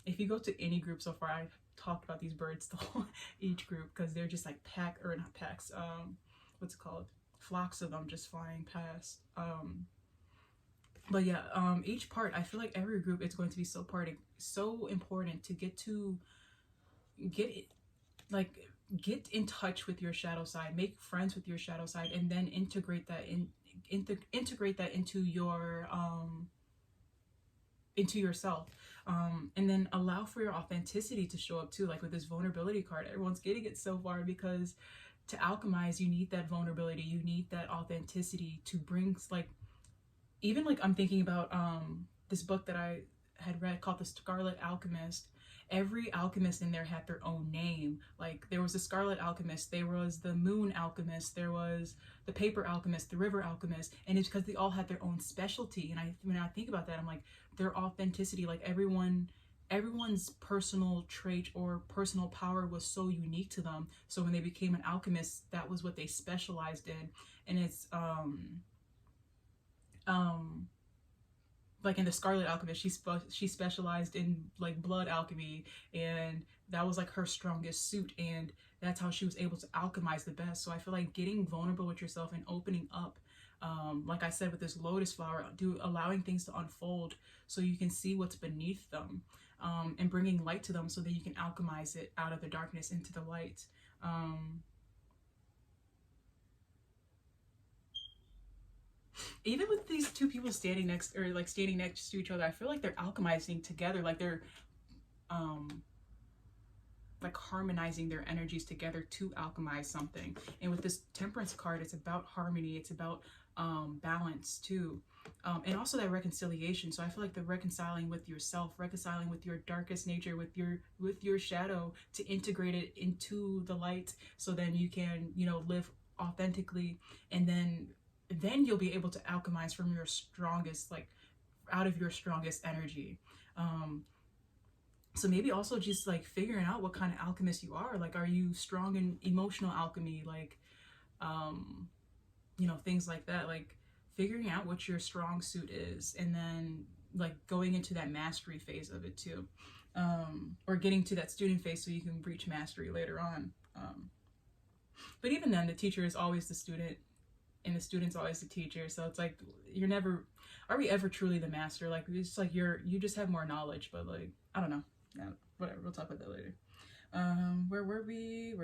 If you go to any group so far, I've talked about these birds each group, because they're just like not packs, what's it called, flocks of them just flying past. But yeah, each part, I feel like every group, it's going to be so important to get in touch with your shadow side, make friends with your shadow side, and then integrate that into yourself. And then allow for your authenticity to show up too. Like with this vulnerability card, everyone's getting it so far, because to alchemize, you need that vulnerability, you need that authenticity to bring, like, even like I'm thinking about this book that I had read called The Scarlet Alchemist. Every alchemist in there had their own name. Like there was the Scarlet Alchemist, there was the Moon Alchemist, there was the Paper Alchemist, the River Alchemist, and it's because they all had their own specialty. And when I think about that, I'm like, their authenticity, like everyone's personal trait or personal power was so unique to them. So when they became an alchemist, that was what they specialized in. And it's like in the Scarlet Alchemist, she specialized in like blood alchemy, and that was like her strongest suit, and that's how she was able to alchemize the best. So I feel like getting vulnerable with yourself and opening up, like I said with this lotus flower, allowing things to unfold so you can see what's beneath them, and bringing light to them so that you can alchemize it out of the darkness into the light. Even with these two people standing next to each other, I feel like they're alchemizing together, like they're like harmonizing their energies together to alchemize something. And with this Temperance card, it's about harmony, it's about balance too, and also that reconciliation. So I feel like the reconciling with yourself, reconciling with your darkest nature, with your shadow, to integrate it into the light, so then you can, live authentically, and then you'll be able to alchemize from your strongest, like out of your strongest energy. So maybe also just like figuring out what kind of alchemist you are. Like, are you strong in emotional alchemy? Like, things like that. Like figuring out what your strong suit is, and then like going into that mastery phase of it too, or getting to that student phase so you can reach mastery later on. But even then, the teacher is always the student, and the student's always the teacher. So it's like, are we ever truly the master? Like, it's like you just have more knowledge, but like, I don't know. Yeah, whatever, we'll talk about that later. Where were we?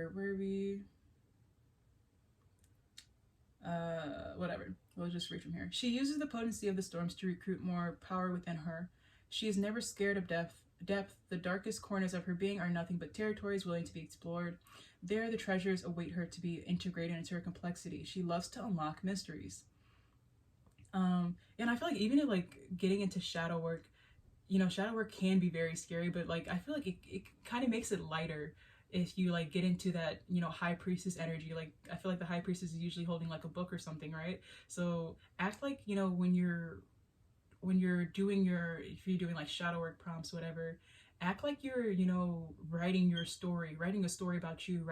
Whatever, we'll just read from here. She uses the potency of the storms to recruit more power within her. She is never scared of depth. The darkest corners of her being are nothing but territories willing to be explored. There, the treasures await her to be integrated into her complexity. She loves to unlock mysteries. And I feel like even like getting into shadow work, shadow work can be very scary, but like I feel like it kind of makes it lighter if you like get into that, high priestess energy. Like I feel like the high priestess is usually holding like a book or something, right? So act like, when you're doing if you're doing like shadow work prompts, whatever, act like you're, writing a story about you,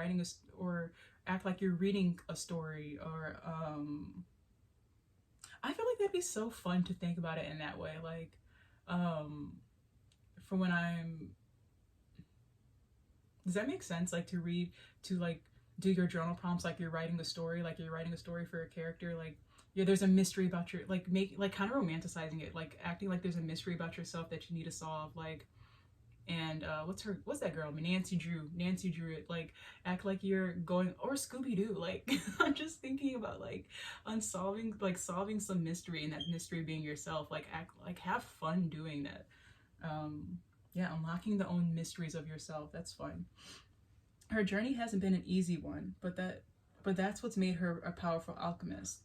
or act like you're reading a story, or I feel like that'd be so fun to think about it in that way. Like, for when does that make sense? Like to like do your journal prompts like you're writing a story, for a character. Like, yeah, there's a mystery about your, like, kind of romanticizing it, like acting like there's a mystery about yourself that you need to solve. Like, and what's that girl, Nancy Drew it. Like, act like you're going, or Scooby-Doo. Like, I'm just thinking about like solving some mystery, and that mystery being yourself. Like, have fun doing that. Yeah, unlocking the own mysteries of yourself, that's fun. Her journey hasn't been an easy one, but that's what's made her a powerful alchemist.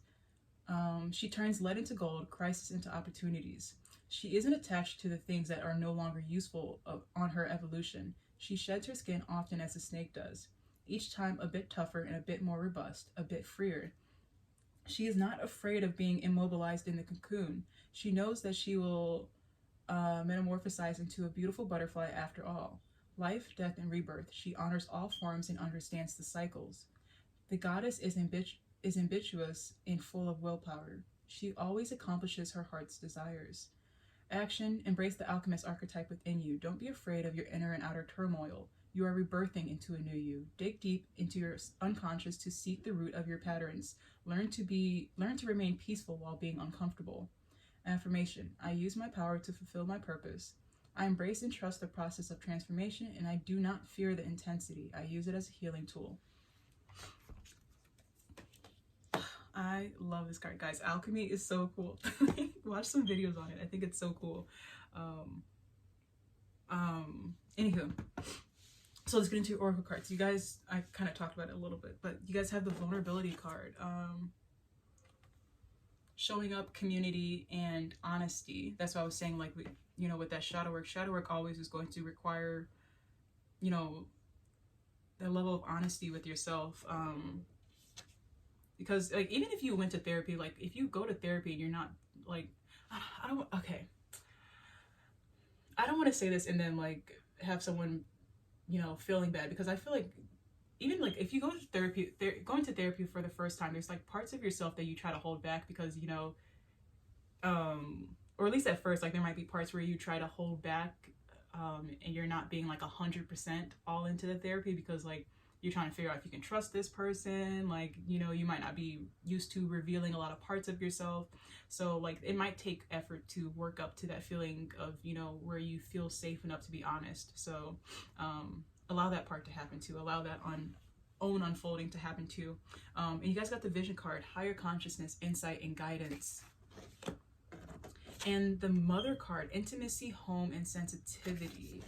She turns lead into gold, crisis into opportunities. She isn't attached to the things that are no longer useful on her evolution. She sheds her skin often as a snake does, each time a bit tougher and a bit more robust, a bit freer. She is not afraid of being immobilized in the cocoon. She knows that she will metamorphosize into a beautiful butterfly after all. Life, death, and rebirth. She honors all forms and understands the cycles. The goddess is ambitious and full of willpower. She always accomplishes her heart's desires. Action, embrace the alchemist archetype within you. Don't be afraid of your inner and outer turmoil. You are rebirthing into a new you. Dig deep into your unconscious to seek the root of your patterns. Learn to remain peaceful while being uncomfortable. Affirmation: I use my power to fulfill my purpose. I embrace and trust the process of transformation, and I do not fear the intensity. I use it as a healing tool. I love this card, guys. Alchemy is so cool. Watch some videos on it. I think it's so cool. Anywho, so let's get into oracle cards. You guys, I kind of talked about it a little bit, but you guys have the vulnerability card. Showing up, community, and honesty. That's what I was saying, like, with that shadow work always is going to require, that level of honesty with yourself. Because, like, even if you went to therapy, like, if you go to therapy and you're not, like, I don't want to say this and then, like, have someone, feeling bad, because I feel like even, like, if you go to therapy, going to therapy for the first time, there's, like, parts of yourself that you try to hold back because, or at least at first, like, there might be parts where you try to hold back, and you're not being, like, 100% all into the therapy because, like, you're trying to figure out if you can trust this person, like, you might not be used to revealing a lot of parts of yourself. So, like, it might take effort to work up to that feeling of, where you feel safe enough to be honest. So, allow that part to happen too. Allow that own unfolding to happen too. And you guys got the vision card, higher consciousness, insight, and guidance. And the mother card, intimacy, home, and sensitivity.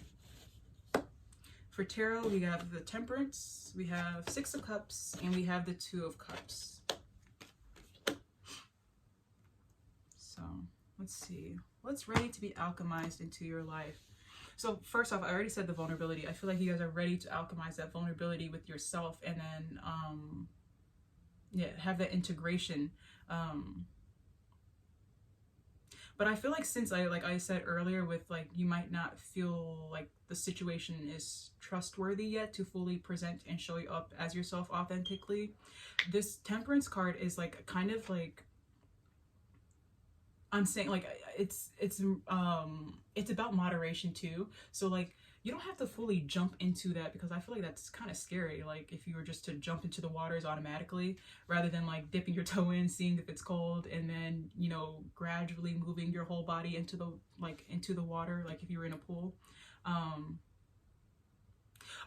For tarot, we have the Temperance, we have Six of Cups, and we have the Two of Cups. So, let's see. What's ready to be alchemized into your life? So, first off, I already said the vulnerability. I feel like you guys are ready to alchemize that vulnerability with yourself and then, have that integration. But I feel like since I said earlier with, like, you might not feel like the situation is trustworthy yet to fully present and show you up as yourself authentically, this Temperance card is, like, kind of like, I'm saying, like, it's about moderation too. So, like, you don't have to fully jump into that, because I feel like that's kind of scary. Like, if you were just to jump into the waters automatically, rather than, like, dipping your toe in, seeing if it's cold, and then, gradually moving your whole body into the water, like if you were in a pool.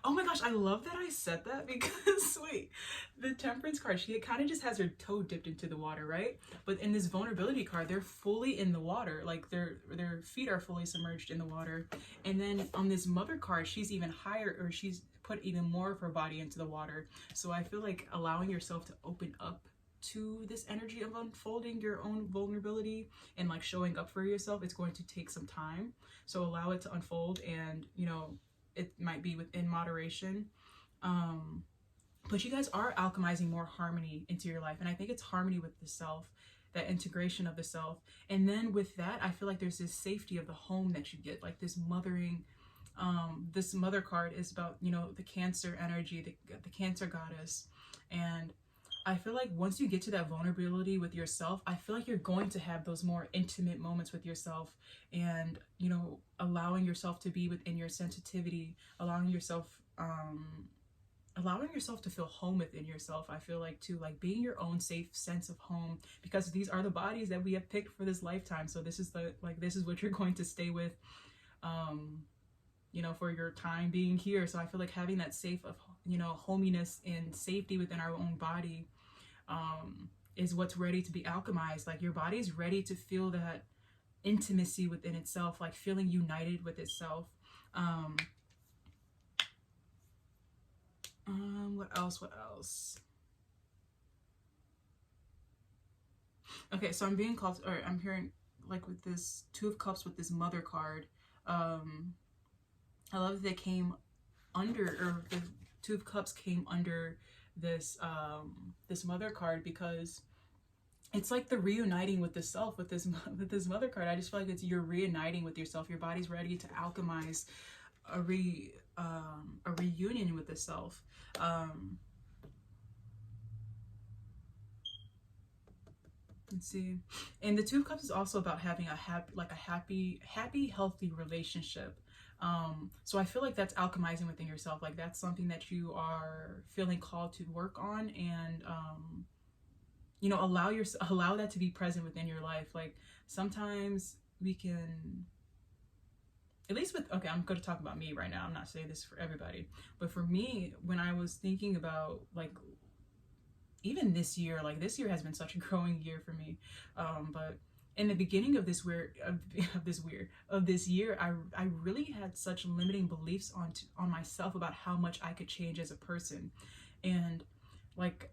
Oh my gosh, I love that I said that, because wait, the Temperance card, she kind of just has her toe dipped into the water, right? But in this vulnerability card, they're fully in the water, like their feet are fully submerged in the water. And then on this Mother card, she's even higher, or she's put even more of her body into the water. So I feel like allowing yourself to open up to this energy of unfolding your own vulnerability and, like, showing up for yourself, it's going to take some time. So allow it to unfold, and it might be within moderation. But you guys are alchemizing more harmony into your life. And I think it's harmony with the self, that integration of the self. And then with that, I feel like there's this safety of the home that you get, like this mothering. This Mother card is about, the Cancer energy, the Cancer goddess. And I feel like once you get to that vulnerability with yourself, I feel like you're going to have those more intimate moments with yourself, and, allowing yourself to be within your sensitivity, allowing yourself to feel home within yourself. I feel like too, like, being your own safe sense of home, because these are the bodies that we have picked for this lifetime. So this is what you're going to stay with, for your time being here. So I feel like having that safe of, hominess and safety within our own body, is what's ready to be alchemized. Like, your body's ready to feel that intimacy within itself, like feeling united with itself. What else? Okay, so I'm being called, or I'm hearing like with this Two of Cups with this Mother card. I love that they came under, or the Two of Cups came under this this Mother card, because it's like the reuniting with the self with this Mother card. I just feel like it's, you're reuniting with yourself. Your body's ready to alchemize a reunion with the self. Let's see. And the Two of Cups is also about having a happy, healthy relationship. So I feel like that's alchemizing within yourself. Like that's something that you are feeling called to work on, and you know, allow that to be present within your life. Like sometimes we can, at least with, okay, I'm going to talk about me right now. I'm not saying this for everybody, but for me, when I was thinking about like even this year, like this year has been such a growing year for me. But in the beginning of this year, I really had such limiting beliefs on myself about how much I could change as a person, and like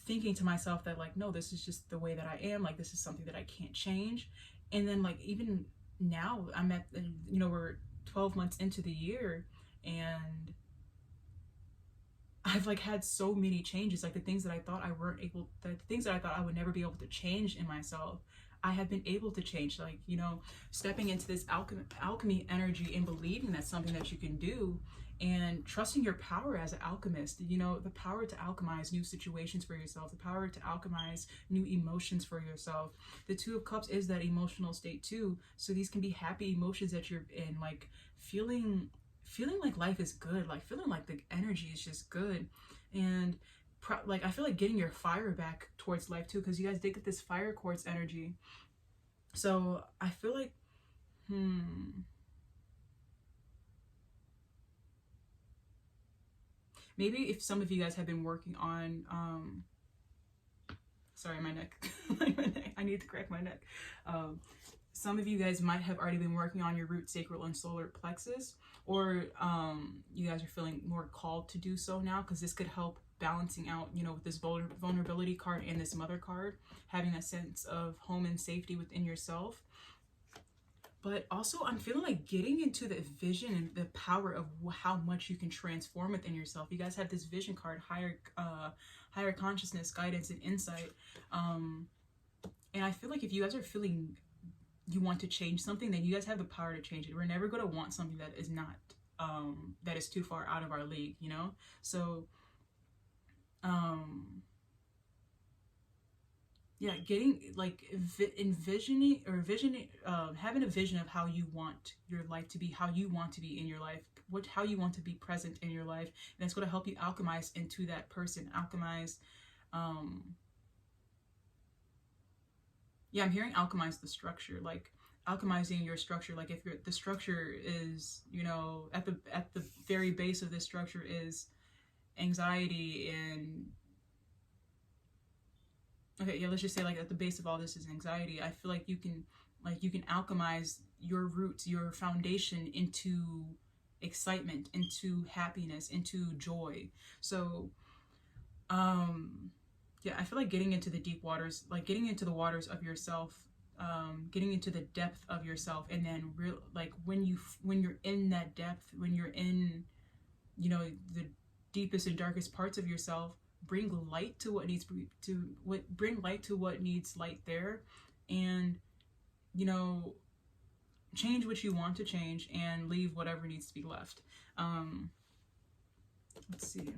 thinking to myself that like, no, this is just the way that I am. Like this is something that I can't change. And then like even now I'm at, you know, we're 12 months into the year, and I've like had so many changes. Like the things that I thought the things that I thought I would never be able to change in myself, I have been able to change. Like, you know, stepping into this alchemy energy and believing that's something that you can do, and trusting your power as an alchemist. You know, the power to alchemize new situations for yourself, the power to alchemize new emotions for yourself. The Two of Cups is that emotional state too. So these can be happy emotions that you're in, like feeling like life is good, like feeling like the energy is just good. And like I feel like getting your fire back towards life too, because you guys did get this fire quartz energy. So I feel like maybe if some of you guys have been working on sorry, my neck. I need to correct my neck. Some of you guys might have already been working on your root, sacral, and solar plexus, or you guys are feeling more called to do so now, because this could help balancing out, you know, with this vulnerability card and this Mother card, having a sense of home and safety within yourself. But also I'm feeling like getting into the vision and the power of how much you can transform within yourself. You guys have this vision card, higher consciousness, guidance, and insight. And I feel like if you guys are feeling you want to change something, then you guys have the power to change it. We're never going to want something that is not, that is too far out of our league, you know? So, yeah, getting like envisioning or visioning, having a vision of how you want your life to be, how you want to be in your life, how you want to be present in your life. And it's going to help you alchemize into that person, alchemize, yeah, I'm hearing alchemize the structure, like alchemizing your structure. Like if the structure is, you know, at the very base of this structure is anxiety, and okay, yeah, let's just say like at the base of all this is anxiety. I feel like you can alchemize your roots, your foundation, into excitement, into happiness, into joy. So yeah, I feel like getting into the deep waters, like getting into the waters of yourself, getting into the depth of yourself, and then like when you're in that depth, when you're in, you know, the deepest and darkest parts of yourself, bring light to what needs light there, and, you know, change what you want to change and leave whatever needs to be left. Let's see.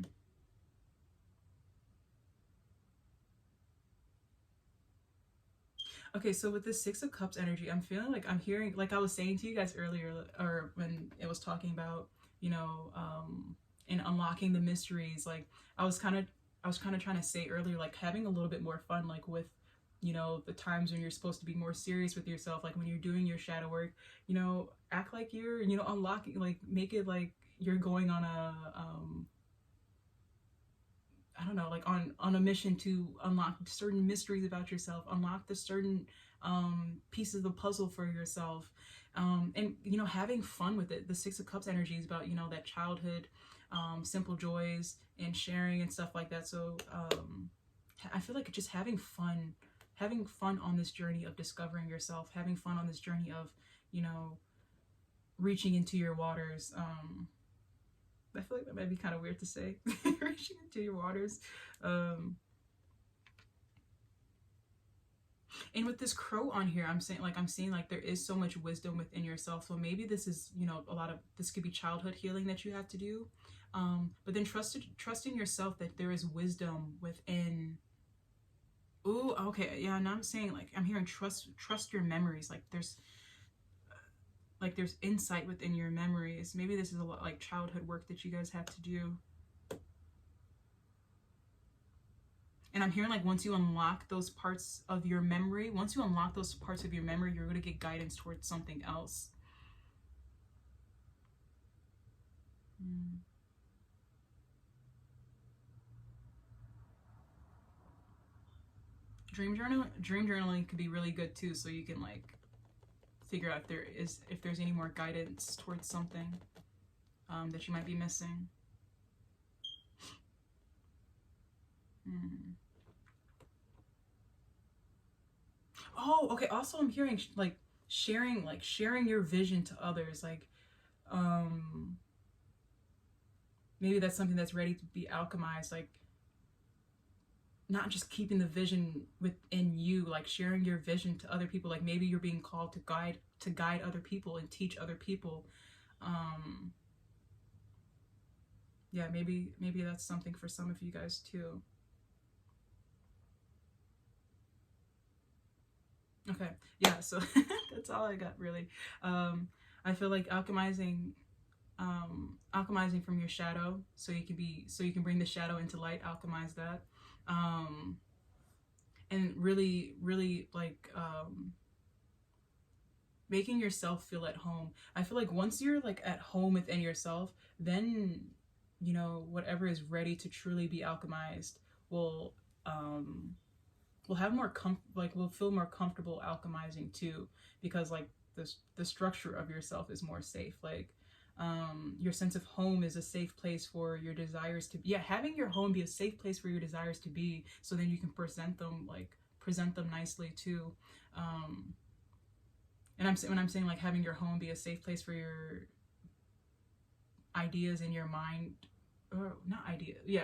Okay, so with this Six of Cups energy, I'm feeling like I'm hearing, like I was saying to you guys earlier, or when it was talking about, you know, in unlocking the mysteries, like I was kind of trying to say earlier, like having a little bit more fun, like with, you know, the times when you're supposed to be more serious with yourself, like when you're doing your shadow work, you know, act like you're, you know, unlocking, like make it like you're going on a, I don't know, like on a mission to unlock certain mysteries about yourself, unlock the certain pieces of the puzzle for yourself, and, you know, having fun with it. The Six of Cups energy is about, you know, that childhood, simple joys and sharing and stuff like that. So I feel like just having fun having fun on this journey of discovering yourself, having fun on this journey of, you know, reaching into your waters. I feel like that might be kind of weird to say. Reaching into your waters. And with this crow on here, I'm saying like there is so much wisdom within yourself. So maybe this is, you know, this could be childhood healing that you have to do. But then trusting yourself that there is wisdom within. Ooh, okay, yeah. Now I'm saying, like, I'm hearing trust your memories. Like there's insight within your memories. Maybe this is a lot like childhood work that you guys have to do. And I'm hearing like once you unlock those parts of your memory, you're going to get guidance towards something else. Dream journaling could be really good too, so you can like figure out if there's any more guidance towards something that you might be missing. Oh, okay. Also, I'm hearing like sharing your vision to others. Like, maybe that's something that's ready to be alchemized. Like, not just keeping the vision within you, like sharing your vision to other people. Like maybe you're being called to guide other people and teach other people. Yeah, maybe that's something for some of you guys too. Okay, yeah, so that's all I got really. I feel like alchemizing from your shadow, so you can bring the shadow into light, alchemize that. And really like making yourself feel at home. I feel like once you're like at home within yourself, then, you know, whatever is ready to truly be alchemized will have more will feel more comfortable alchemizing too, because like the structure of yourself is more safe. Like your sense of home is a safe place for your desires to be. Yeah, having your home be a safe place for your desires to be, so then you can present them nicely too. And when I'm saying like having your home be a safe place for your ideas in your mind, or not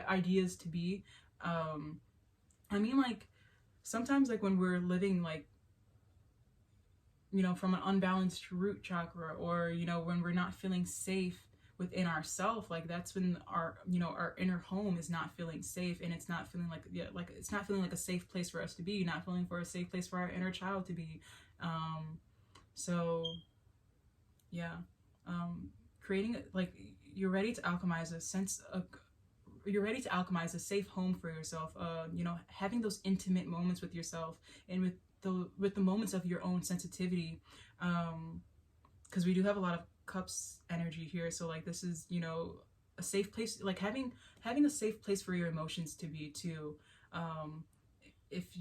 ideas to be. I mean, like sometimes like when we're living like, you know, from an unbalanced root chakra, or, you know, when we're not feeling safe within ourself, like that's when our, you know, our inner home is not feeling safe, and it's not feeling like, yeah, like it's not feeling like a safe place for us to be, not feeling for a safe place for our inner child to be. So yeah, creating like you're ready to alchemize a safe home for yourself. You know, having those intimate moments with yourself, and with the moments of your own sensitivity, because we do have a lot of cups energy here. So like this is, you know, a safe place, like having a safe place for your emotions to be too. If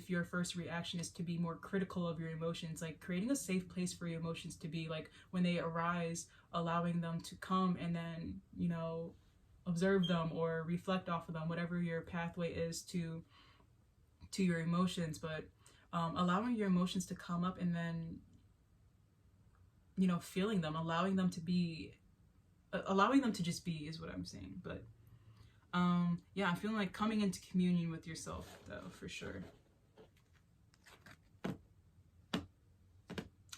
your first reaction is to be more critical of your emotions, like creating a safe place for your emotions to be, like when they arise, allowing them to come, and then, you know, observe them or reflect off of them, whatever your pathway is to your emotions. But allowing your emotions to come up, and then, you know, feeling them, allowing them to just be is what I'm saying. But yeah, I'm feeling like coming into communion with yourself though, for sure.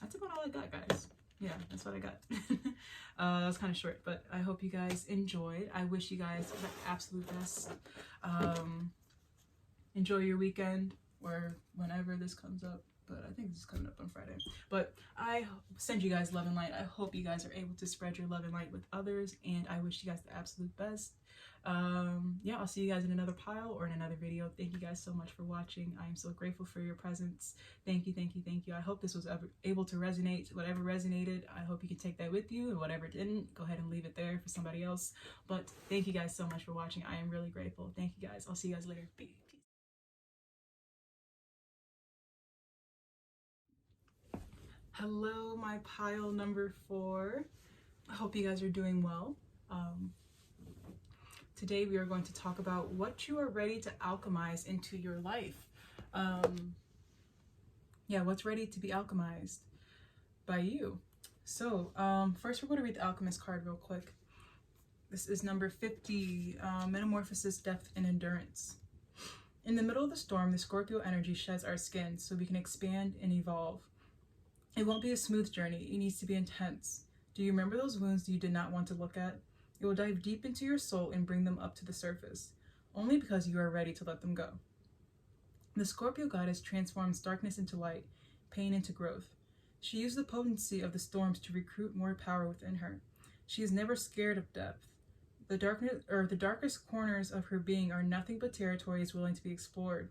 That's about all I got, guys. Yeah, that's what I got. That was kind of short, but I hope you guys enjoyed. I wish you guys the absolute best. Enjoy your weekend, or whenever this comes up, but I think this is coming up on Friday. But I send you guys love and light. I hope you guys are able to spread your love and light with others, and I wish you guys the absolute best. Yeah, I'll see you guys in another pile or in another video. Thank you guys so much for watching. I am so grateful for your presence. Thank you. I hope this was able to resonate. Whatever resonated, I hope you can take that with you, and whatever didn't, go ahead and leave it there for somebody else. But thank you guys so much for watching. I am really grateful. Thank you guys. I'll see you guys later. Peace. Hello, my pile number 4. I hope you guys are doing well. Today we are going to talk about what you are ready to alchemize into your life. What's ready to be alchemized by you. So first we're going to read the Alchemist card real quick. This is number 50, Metamorphosis, Depth, and Endurance. In the middle of the storm, the Scorpio energy sheds our skin so we can expand and evolve. It won't be a smooth journey. It needs to be intense. Do you remember those wounds you did not want to look at? It will dive deep into your soul and bring them up to the surface, only because you are ready to let them go. The Scorpio goddess transforms darkness into light, pain into growth. She used the potency of the storms to recruit more power within her. She is never scared of depth. The darkest corners of her being are nothing but territories willing to be explored.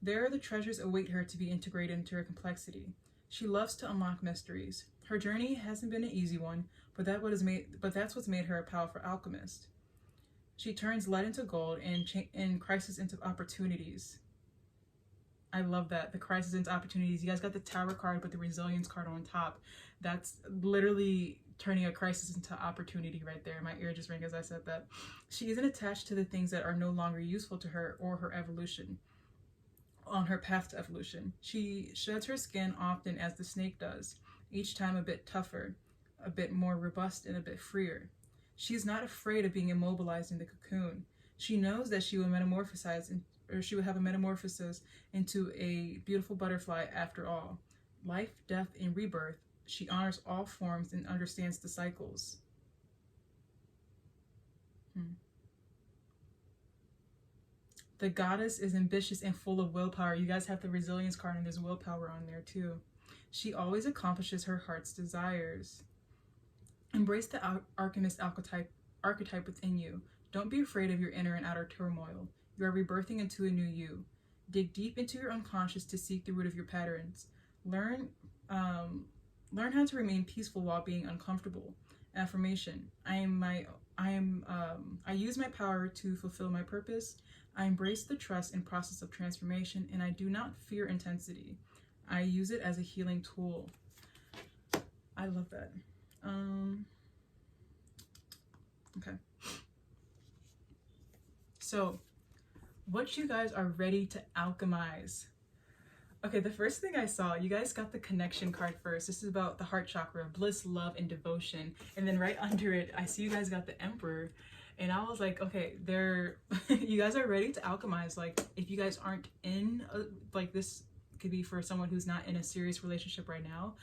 There, the treasures await her to be integrated into her complexity. She loves to unlock mysteries. Her journey hasn't been an easy one, but that's what's made her a powerful alchemist. She turns lead into gold and crisis into opportunities. I love that. The crisis into opportunities. You guys got the Tower card, but the Resilience card on top. That's literally turning a crisis into opportunity right there. My ear just rang as I said that. She isn't attached to the things that are no longer useful to her or her evolution. On her path to evolution, she sheds her skin often as the snake does, each time a bit tougher, a bit more robust, and a bit freer. She is not afraid of being immobilized in the cocoon. She knows that she will have a metamorphosis into a beautiful butterfly after all. Life, death, and rebirth. She honors all forms and understands the cycles. The goddess is ambitious and full of willpower. You guys have the Resilience card and there's willpower on there too. She always accomplishes her heart's desires. Embrace the alchemist archetype within you. Don't be afraid of your inner and outer turmoil. You are rebirthing into a new you. Dig deep into your unconscious to seek the root of your patterns. Learn how to remain peaceful while being uncomfortable. Affirmation. I use my power to fulfill my purpose. I embrace the trust and process of transformation, and I do not fear intensity. I use it as a healing tool. I love that. Okay. So, what you guys are ready to alchemize. Okay, the first thing I saw, you guys got the connection card first. This is about the heart chakra, bliss, love, and devotion. And then right under it, I see you guys got the Emperor. And I was like, okay, you guys are ready to alchemize. Like, if you guys aren't in, this could be for someone who's not in a serious relationship right now.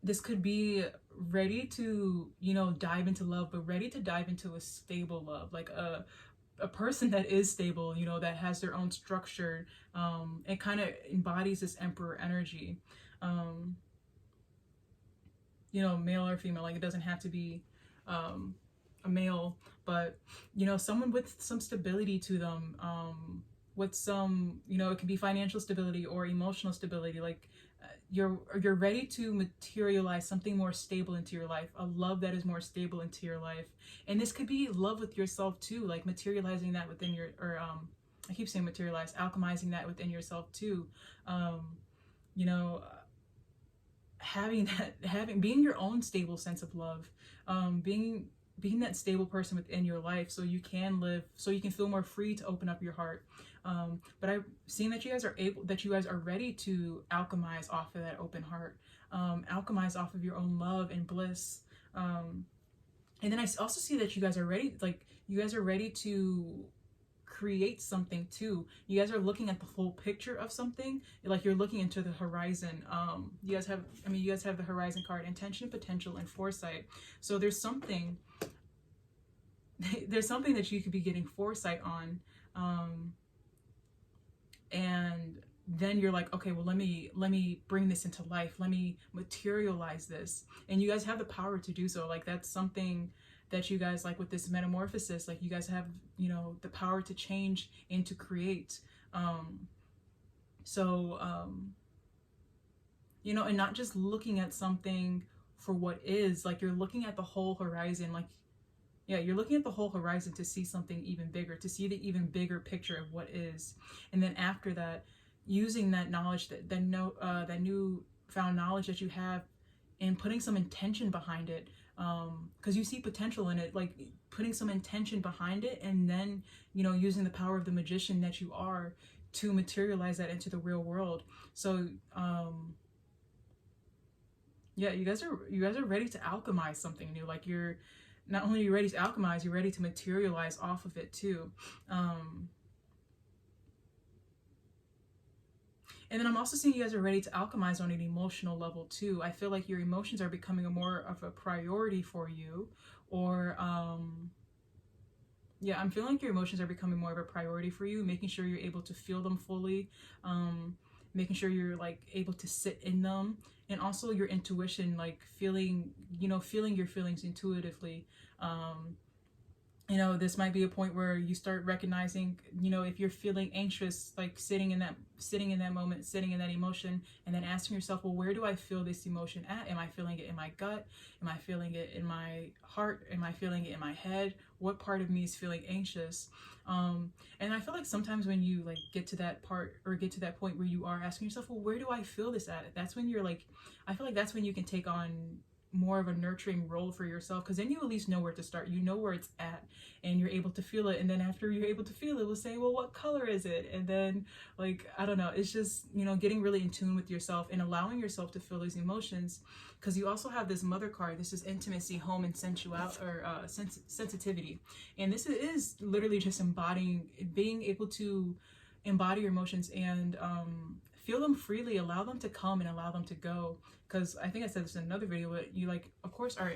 This could be ready to, dive into love, but ready to dive into a stable love, like a person that is stable, that has their own structure. It kind of embodies this Emperor energy, male or female. Like, it doesn't have to be a male, but someone with some stability to them, with some, it can be financial stability or emotional stability. Like, you're ready to materialize something more stable into your life, a love that is more stable into your life. And this could be love with yourself too, like materializing that within I keep saying materialize, alchemizing that within yourself too. Being your own stable sense of love, being that stable person within your life, so you can feel more free to open up your heart. But I've seen that you guys are ready to alchemize off of that open heart, alchemize off of your own love and bliss. And then I also see that you guys are ready to create something too. You guys are looking at the whole picture of something, like you're looking into the horizon. You guys have the Horizon card, intention, potential, and foresight. So there's something that you could be getting foresight on, and then you're like, okay, well, let me bring this into life, let me materialize this. And you guys have the power to do so. Like, that's something that you guys, like with this metamorphosis, like you guys have, the power to change and to create. And not just looking at something for what is, like, you're looking at the whole horizon. Like, yeah, you're looking at the whole horizon to see something even bigger, to see the even bigger picture of what is. And then after that, using that knowledge, that new found knowledge that you have and putting some intention behind it, because you see potential in it, like putting some intention behind it, and then, you know, using the power of the magician that you are to materialize that into the real world. So yeah, you guys are ready to alchemize something new. Like, you're not only ready to alchemize, you're ready to materialize off of it too. And then I'm also seeing you guys are ready to alchemize on an emotional level too. I feel like your emotions are becoming more of a priority for you, or yeah, I'm feeling like your emotions are becoming more of a priority for you, making sure you're able to feel them fully, making sure you're like able to sit in them, and also your intuition, like feeling, you know, feeling your feelings intuitively. You know, this might be a point where you start recognizing, you know, if you're feeling anxious, like sitting in that moment, sitting in that emotion, and then asking yourself, well, where do I feel this emotion at? Am I feeling it in my gut? Am I feeling it in my heart? Am I feeling it in my head? What part of me is feeling anxious? And I feel like sometimes when you like get to that part, or get to that point where you are asking yourself, well, where do I feel this at? That's when you're like, I feel like that's when you can take on more of a nurturing role for yourself, because then you at least know where to start. You know where it's at, and you're able to feel it. And then after you're able to feel it, we'll say, well, what color is it? And then, like, I don't know, it's just, you know, getting really in tune with yourself and allowing yourself to feel these emotions. Because you also have this mother card. This is intimacy, home, and sensuality, or sensitivity. And this is literally just embodying, being able to embody your emotions and feel them freely, allow them to come and allow them to go. Because I think I said this in another video, but you, like, of course, our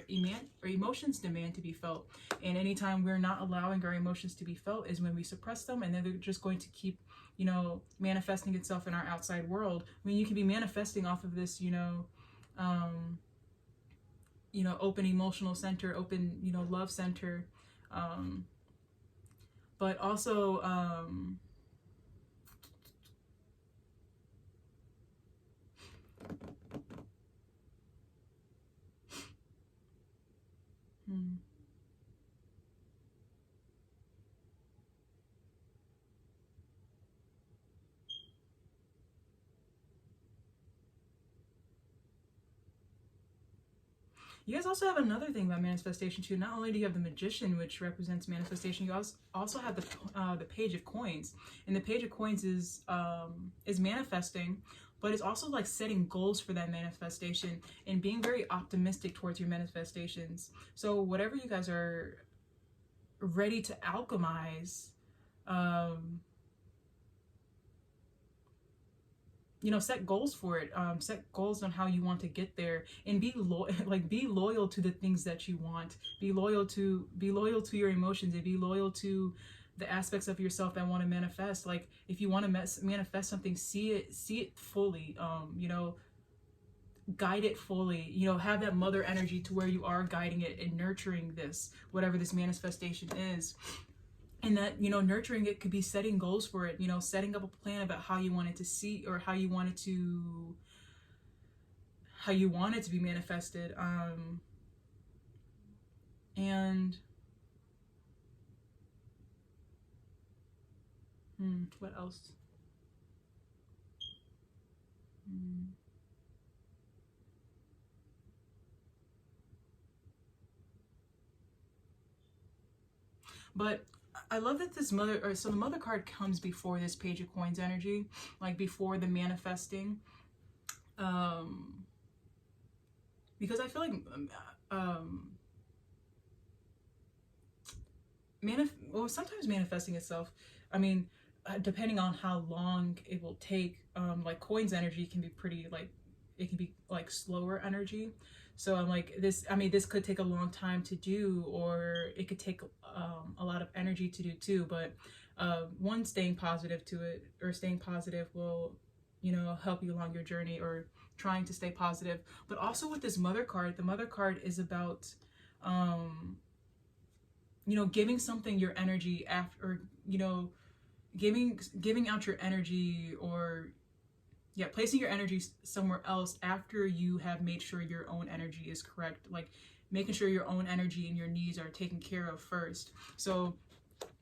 emotions demand to be felt. And anytime we're not allowing our emotions to be felt is when we suppress them, and then they're just going to keep, you know, manifesting itself in our outside world. I mean, you can be manifesting off of this, you know, open emotional center, open, you know, love center. But also, you guys also have another thing about manifestation too. Not only do you have the Magician, which represents manifestation, you also have the Page of Coins, and the Page of Coins is manifesting, but it's also like setting goals for that manifestation and being very optimistic towards your manifestations. So whatever you guys are ready to alchemize, you know, set goals for it. Set goals on how you want to get there, and be loyal to the things that you want. Be loyal to your emotions, and be loyal to the aspects of yourself that want to manifest. Like, if you want to manifest something, see it fully. You know, guide it fully. You know, have that mother energy to where you are guiding it and nurturing this, whatever this manifestation is. And that, you know, nurturing it could be setting goals for it, you know, setting up a plan about how you want it to see, or how you want it to be manifested. And what else? But I love that this so the mother card comes before this Page of Coins energy, like before the manifesting, because I feel like sometimes manifesting itself, I mean, depending on how long it will take, like Coins energy can be pretty, like, it can be like slower energy. So I'm like, this could take a long time to do, or it could take a lot of energy to do too. But one, staying positive to it, or staying positive, will, you know, help you along your journey, or trying to stay positive. But also with this mother card, the mother card is about, you know, giving something your energy after, or, you know, giving out your energy, or yeah, placing your energy somewhere else after you have made sure your own energy is correct. Like, making sure your own energy and your needs are taken care of first. So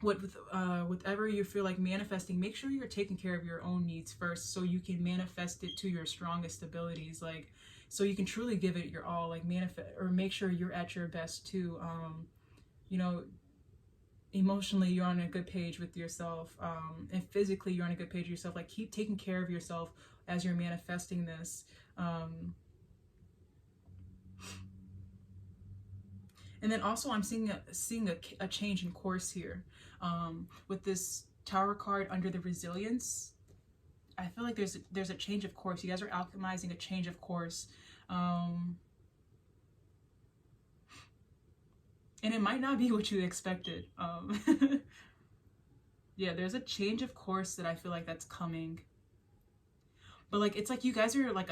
whatever you feel like manifesting, make sure you're taking care of your own needs first, so you can manifest it to your strongest abilities. Like, so you can truly give it your all, like manifest, or make sure you're at your best too. You know, emotionally you're on a good page with yourself, and physically you're on a good page with yourself. Like keep taking care of yourself as you're manifesting this. And then also I'm seeing a change in course here, with this Tower card under the resilience. I feel like there's a change of course. You guys are alchemizing a change of course. And it might not be what you expected. Yeah, there's a change of course that I feel like that's coming. But like it's like you guys are like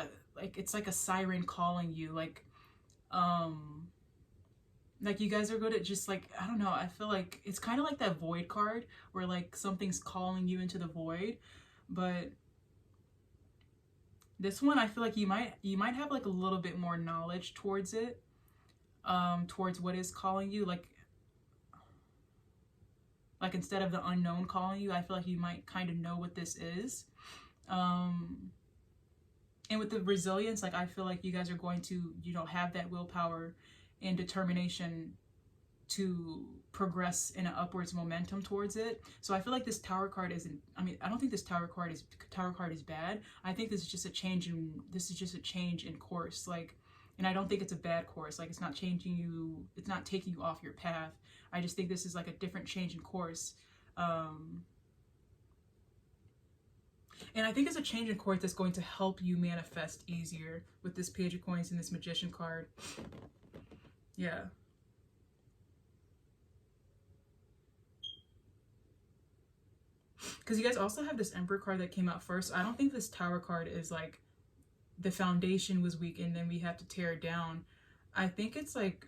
it's like a siren calling you, like you guys are good at just like, I don't know, I feel like it's kind of like that void card where like something's calling you into the void. But this one, I feel like you might have like a little bit more knowledge towards it, towards what is calling you. Like instead of the unknown calling you, I feel like you might kind of know what this is. And with the resilience, like I feel like you guys are going to, you know, have that willpower and determination to progress in an upwards momentum towards it. So I feel like this Tower card isn't, I mean, I don't think this Tower card is bad. I think this is just a change in course. Like, and I don't think it's a bad course. Like, it's not changing you, it's not taking you off your path. I just think this is like a different change in course. And I think it's a change in course that's going to help you manifest easier with this Page of Coins and this Magician card. Yeah. Because you guys also have this Emperor card that came out first. I don't think this Tower card is like the foundation was weak and then we have to tear it down. I think it's like,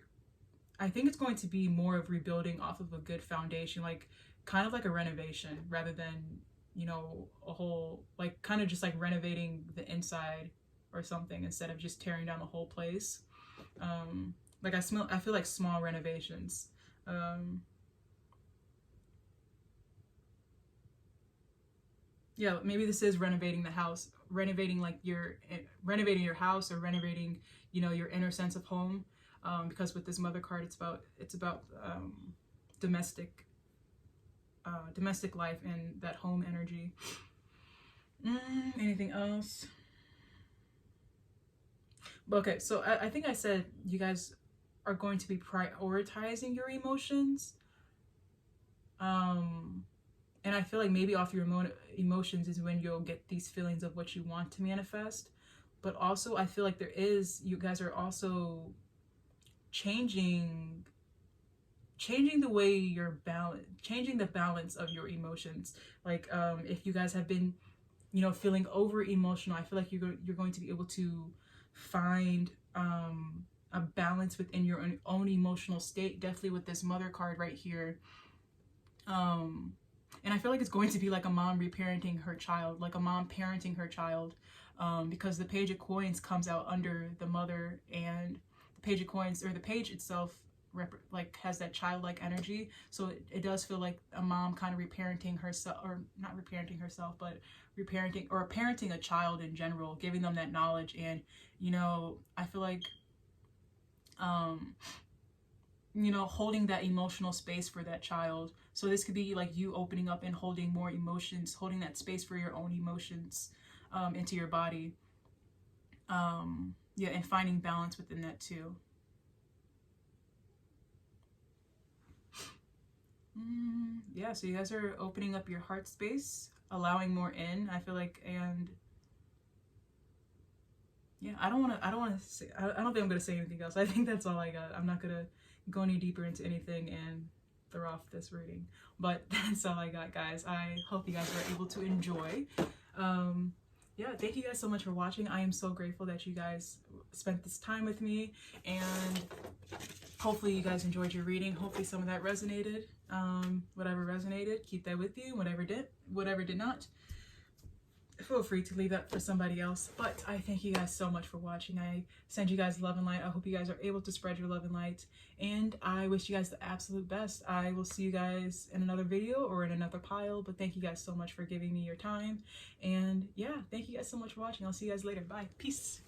I think it's going to be more of rebuilding off of a good foundation, like kind of like a renovation rather than, you know, a whole, like kind of just like renovating the inside or something instead of just tearing down the whole place. Like I feel like small renovations. Yeah, maybe this is renovating the house, renovating your house, or renovating, you know, your inner sense of home. Because with this Mother card, it's about domestic life and that home energy. Anything else? Okay, so I think I said you guys are going to be prioritizing your emotions. And I feel like maybe off your emotions is when you'll get these feelings of what you want to manifest. But also I feel like you guys are also changing the way you're changing the balance of your emotions. Like if you guys have been, you know, feeling over emotional, I feel like you're going to be able to find a balance within your own emotional state, definitely with this Mother card right here. And I feel like it's going to be like a mom reparenting her child, like a mom parenting her child, because the Page of Coins comes out under the Mother, and the Page of Coins, or the page itself, like has that childlike energy. So it does feel like a mom kind of reparenting herself, or not reparenting herself, but reparenting or parenting a child in general, giving them that knowledge. And, you know, I feel like, you know, holding that emotional space for that child. So this could be like you opening up and holding more emotions, holding that space for your own emotions into your body. Yeah, and finding balance within that too. Yeah, so you guys are opening up your heart space, allowing more in, I feel like. And yeah, I don't think I'm gonna say anything else. I think that's all I got. I'm not gonna go any deeper into anything and throw off this reading, but that's all I got, guys. I hope you guys were able to enjoy. Yeah, thank you guys so much for watching. I am so grateful that you guys spent this time with me, and hopefully you guys enjoyed your reading. Hopefully some of that resonated. Whatever resonated, keep that with you. Whatever did not, feel free to leave that for somebody else. But I thank you guys so much for watching. I send you guys love and light. I hope you guys are able to spread your love and light, and I wish you guys the absolute best. I will see you guys in another video or in another pile, but thank you guys so much for giving me your time. And yeah, thank you guys so much for watching. I'll see you guys later. Bye. Peace.